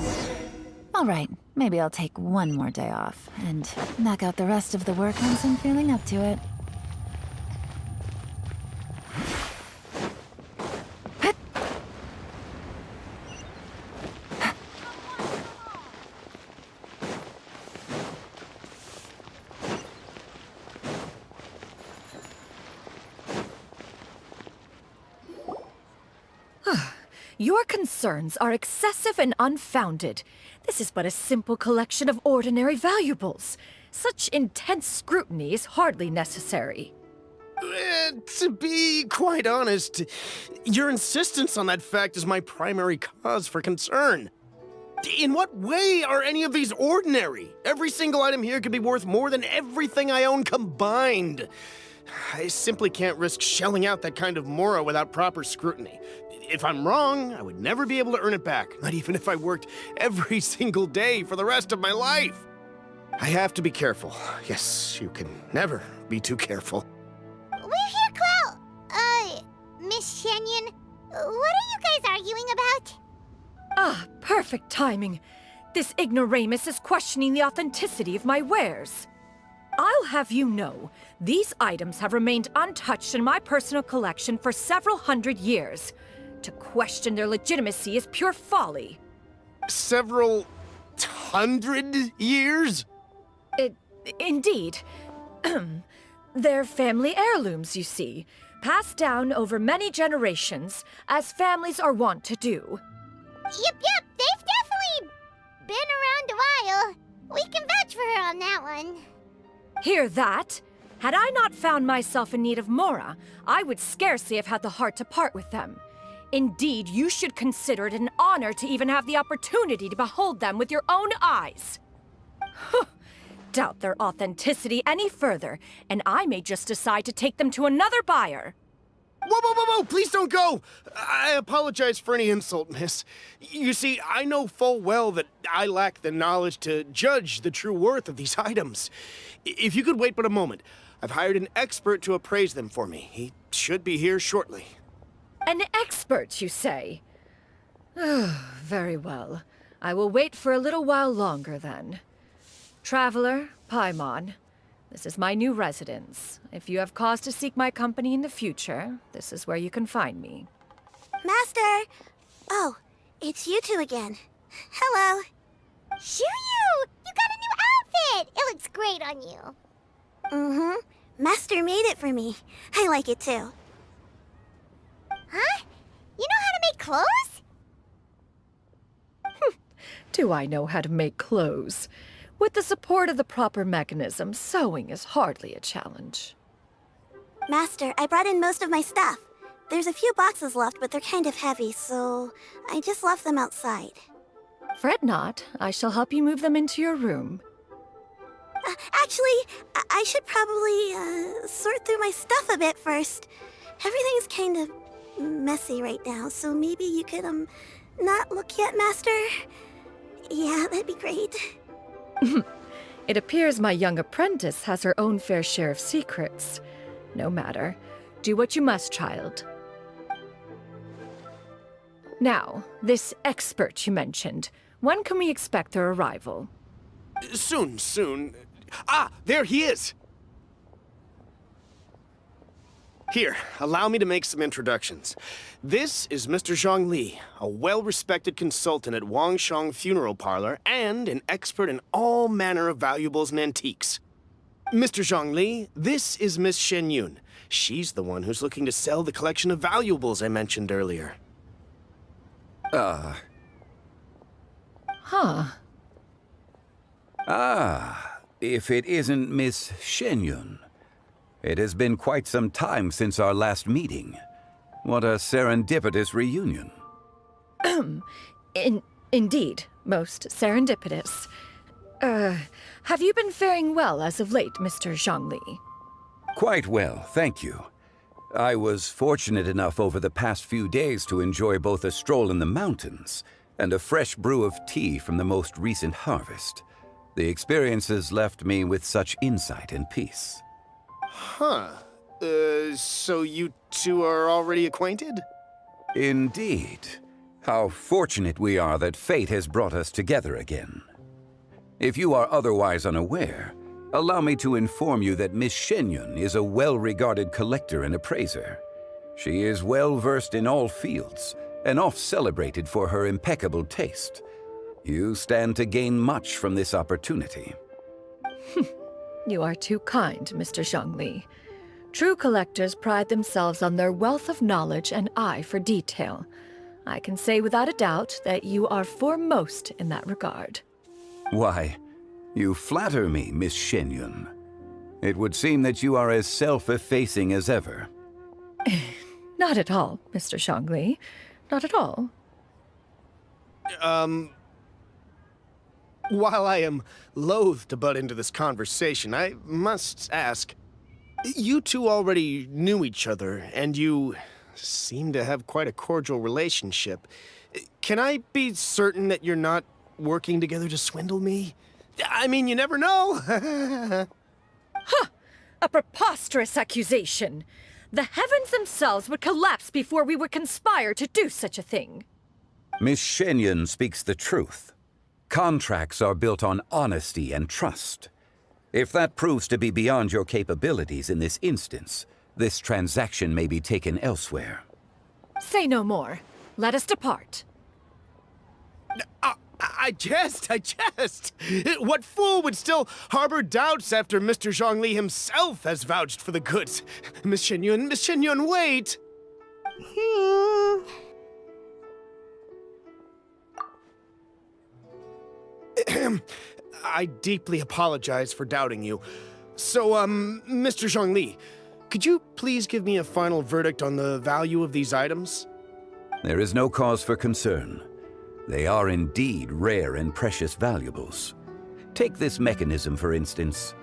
All right, maybe I'll take one more day off and knock out the rest of the work once I'm feeling up to it. Your concerns are excessive and unfounded. This is but a simple collection of ordinary valuables. Such intense scrutiny is hardly necessary. To be quite honest, your insistence on that fact is my primary cause for concern. In what way are any of these ordinary? Every single item here could be worth more than everything I own combined. I simply can't risk shelling out that kind of mora without proper scrutiny. If I'm wrong, I would never be able to earn it back, not even if I worked every single day for the rest of my life. I have to be careful. Yes, you can never be too careful. We're here, Clow. Miss Xianyun, what are you guys arguing about? Ah, perfect timing. This ignoramus is questioning the authenticity of my wares. I'll have you know, these items have remained untouched in my personal collection for several hundred years. To question their legitimacy is pure folly. Several hundred years? Indeed. They're family heirlooms, you see, passed down over many generations, as families are wont to do. Yep, they've definitely been around a while. We can vouch for her on that one. Hear that? Had I not found myself in need of Mora, I would scarcely have had the heart to part with them. Indeed, you should consider it an honor to even have the opportunity to behold them with your own eyes. Doubt their authenticity any further, and I may just decide to take them to another buyer. Whoa! Please don't go! I apologize for any insult, miss. You see, I know full well that I lack the knowledge to judge the true worth of these items. If you could wait but a moment, I've hired an expert to appraise them for me. He should be here shortly. An expert, you say? Very well. I will wait for a little while longer, then. Traveler, Paimon, this is my new residence. If you have cause to seek my company in the future, this is where you can find me. Master! Oh, it's you two again. Hello. Xianyun! You got a new outfit! It looks great on you. Mm-hmm. Master made it for me. I like it too. Huh? You know how to make clothes? Do I know how to make clothes? With the support of the proper mechanism, sewing is hardly a challenge. Master, I brought in most of my stuff. There's a few boxes left, but they're kind of heavy, so I just left them outside. Fret not. I shall help you move them into your room. Actually, I should probably sort through my stuff a bit first. Everything's kind of messy right now, so maybe you could, not look yet, Master? Yeah, that'd be great. It appears my young apprentice has her own fair share of secrets. No matter. Do what you must, child. Now, this expert you mentioned, when can we expect their arrival? Soon. Ah, there he is! Here, allow me to make some introductions. This is Mr. Zhongli, a well-respected consultant at Wangshang Funeral Parlor and an expert in all manner of valuables and antiques. Mr. Zhongli, this is Miss Xianyun. She's the one who's looking to sell the collection of valuables I mentioned earlier. Huh. If it isn't Miss Xianyun. It has been quite some time since our last meeting. What a serendipitous reunion. Indeed, most serendipitous. Have you been faring well as of late, Mr. Zhongli? Quite well, thank you. I was fortunate enough over the past few days to enjoy both a stroll in the mountains and a fresh brew of tea from the most recent harvest. The experiences left me with such insight and peace. Huh. So you two are already acquainted? Indeed. How fortunate we are that fate has brought us together again. If you are otherwise unaware, allow me to inform you that Miss Xianyun is a well-regarded collector and appraiser. She is well-versed in all fields, and oft-celebrated for her impeccable taste. You stand to gain much from this opportunity. You are too kind, Mr. Zhongli. True collectors pride themselves on their wealth of knowledge and eye for detail. I can say without a doubt that you are foremost in that regard. Why, you flatter me, Miss Xianyun. It would seem that you are as self-effacing as ever. Not at all, Mr. Zhongli. Not at all. While I am loath to butt into this conversation, I must ask, you two already knew each other, and you seem to have quite a cordial relationship. Can I be certain that you're not working together to swindle me? I mean, you never know. Huh! A preposterous accusation! The heavens themselves would collapse before we would conspire to do such a thing. Miss Xianyun speaks the truth. Contracts are built on honesty and trust. If that proves to be beyond your capabilities in this instance, this transaction may be taken elsewhere. Say no more. Let us depart. I jest. What fool would still harbor doubts after Mr. Zhongli himself has vouched for the goods? Miss Xianyun, wait! I deeply apologize for doubting you. So, Mr. Zhongli, could you please give me a final verdict on the value of these items? There is no cause for concern. They are indeed rare and precious valuables. Take this mechanism, for instance.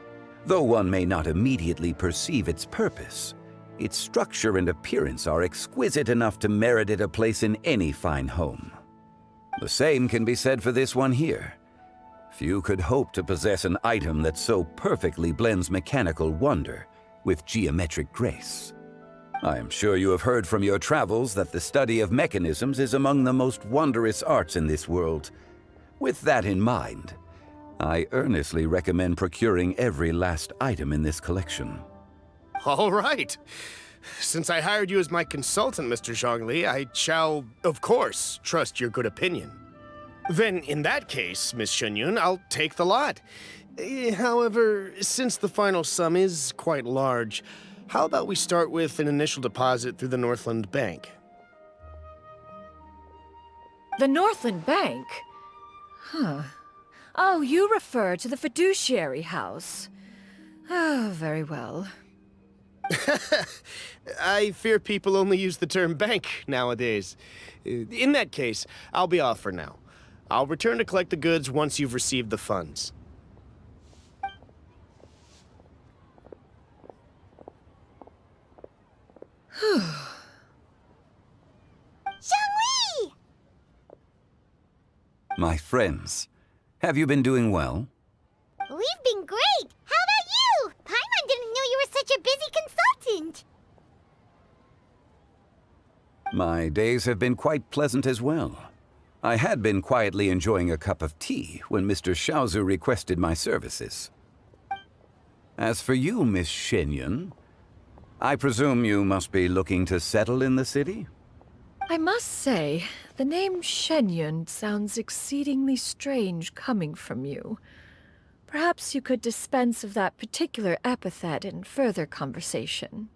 Though one may not immediately perceive its purpose, its structure and appearance are exquisite enough to merit it a place in any fine home. The same can be said for this one here. Few could hope to possess an item that so perfectly blends mechanical wonder with geometric grace. I am sure you have heard from your travels that the study of mechanisms is among the most wondrous arts in this world. With that in mind, I earnestly recommend procuring every last item in this collection. All right. Since I hired you as my consultant, Mr. Zhongli, I shall, of course, trust your good opinion. Then, in that case, Miss Xianyun, I'll take the lot. However, since the final sum is quite large, how about we start with an initial deposit through the Northland Bank? The Northland Bank? Huh. Oh, you refer to the fiduciary house. Oh, very well. I fear people only use the term bank nowadays. In that case, I'll be off for now. I'll return to collect the goods once you've received the funds. Zhongli! My friends, have you been doing well? We've been great! How about you? Paimon didn't know you were such a busy consultant! My days have been quite pleasant as well. I had been quietly enjoying a cup of tea when Mr. Xiaozu requested my services. As for you, Miss Xianyun, I presume you must be looking to settle in the city? I must say, the name Xianyun sounds exceedingly strange coming from you. Perhaps you could dispense of that particular epithet in further conversation.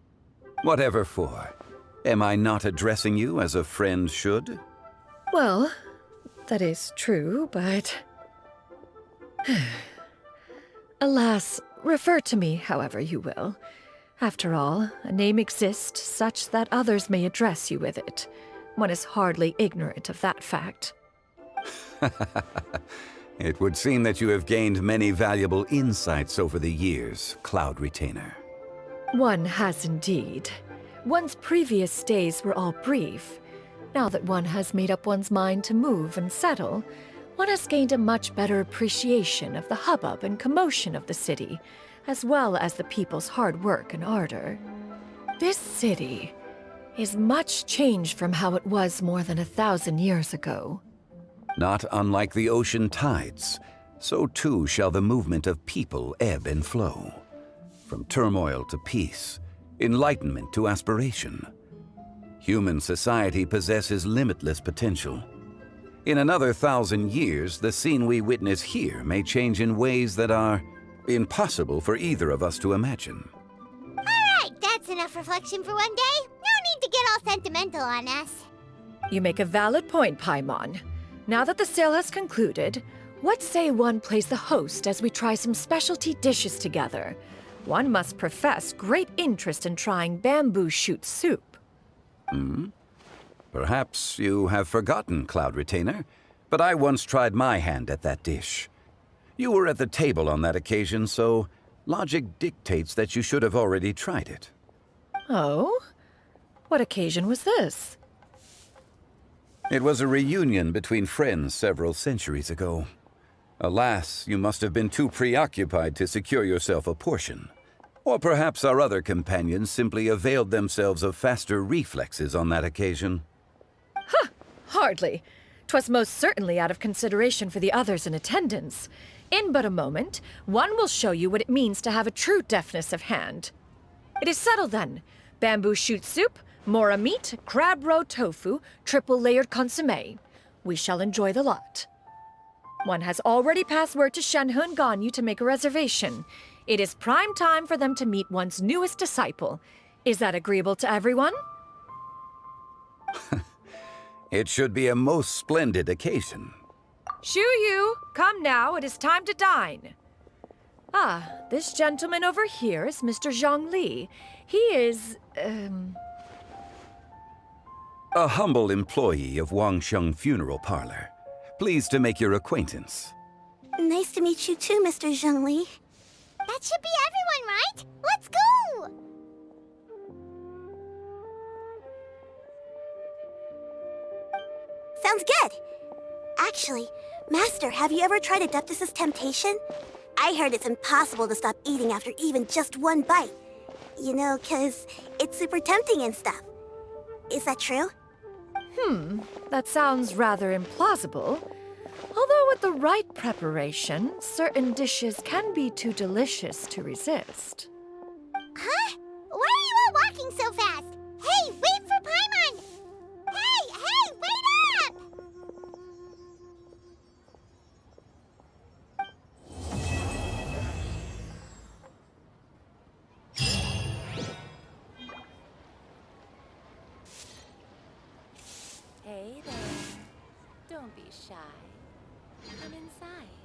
Whatever for. Am I not addressing you as a friend should? Well, that is true, but... Alas, refer to me however you will. After all, a name exists such that others may address you with it. One is hardly ignorant of that fact. It would seem that you have gained many valuable insights over the years, Cloud Retainer. One has indeed. One's previous stays were all brief. Now that one has made up one's mind to move and settle, one has gained a much better appreciation of the hubbub and commotion of the city, as well as the people's hard work and ardor. This city is much changed from how it was more than 1,000 years ago. Not unlike the ocean tides, so too shall the movement of people ebb and flow. From turmoil to peace, enlightenment to aspiration. Human society possesses limitless potential. In another 1,000 years, the scene we witness here may change in ways that are impossible for either of us to imagine. Alright, that's enough reflection for one day. No need to get all sentimental on us. You make a valid point, Paimon. Now that the sale has concluded, what say one plays the host as we try some specialty dishes together? One must profess great interest in trying bamboo shoot soup. Perhaps you have forgotten, Cloud Retainer, but I once tried my hand at that dish. You were at the table on that occasion, so logic dictates that you should have already tried it. Oh? What occasion was this? It was a reunion between friends several centuries ago. Alas, you must have been too preoccupied to secure yourself a portion. Or perhaps our other companions simply availed themselves of faster reflexes on that occasion. Hardly. 'Twas most certainly out of consideration for the others in attendance. In but a moment, one will show you what it means to have a true deftness of hand. It is settled then. Bamboo shoot soup, mora meat, crab roe tofu, triple-layered consommé. We shall enjoy the lot. One has already passed word to Xianyun and Ganyu to make a reservation. It is prime time for them to meet one's newest disciple. Is that agreeable to everyone? It should be a most splendid occasion. Yu, come now, it is time to dine. Ah, this gentleman over here is Mr. Zhongli. He is, A humble employee of Wangsheng Funeral Parlor. Pleased to make your acquaintance. Nice to meet you too, Mr. Zhongli. That should be everyone, right? Let's go! Sounds good. Actually, Master, have you ever tried Adeptus' temptation? I heard it's impossible to stop eating after even just one bite. You know, 'cause it's super tempting and stuff. Is that true? That sounds rather implausible. Although with the right preparation, certain dishes can be too delicious to resist. Huh? Why are you all walking so fast? Hey, wait for Paimon! Hey, wait up! Hey there. Don't be shy. Come inside.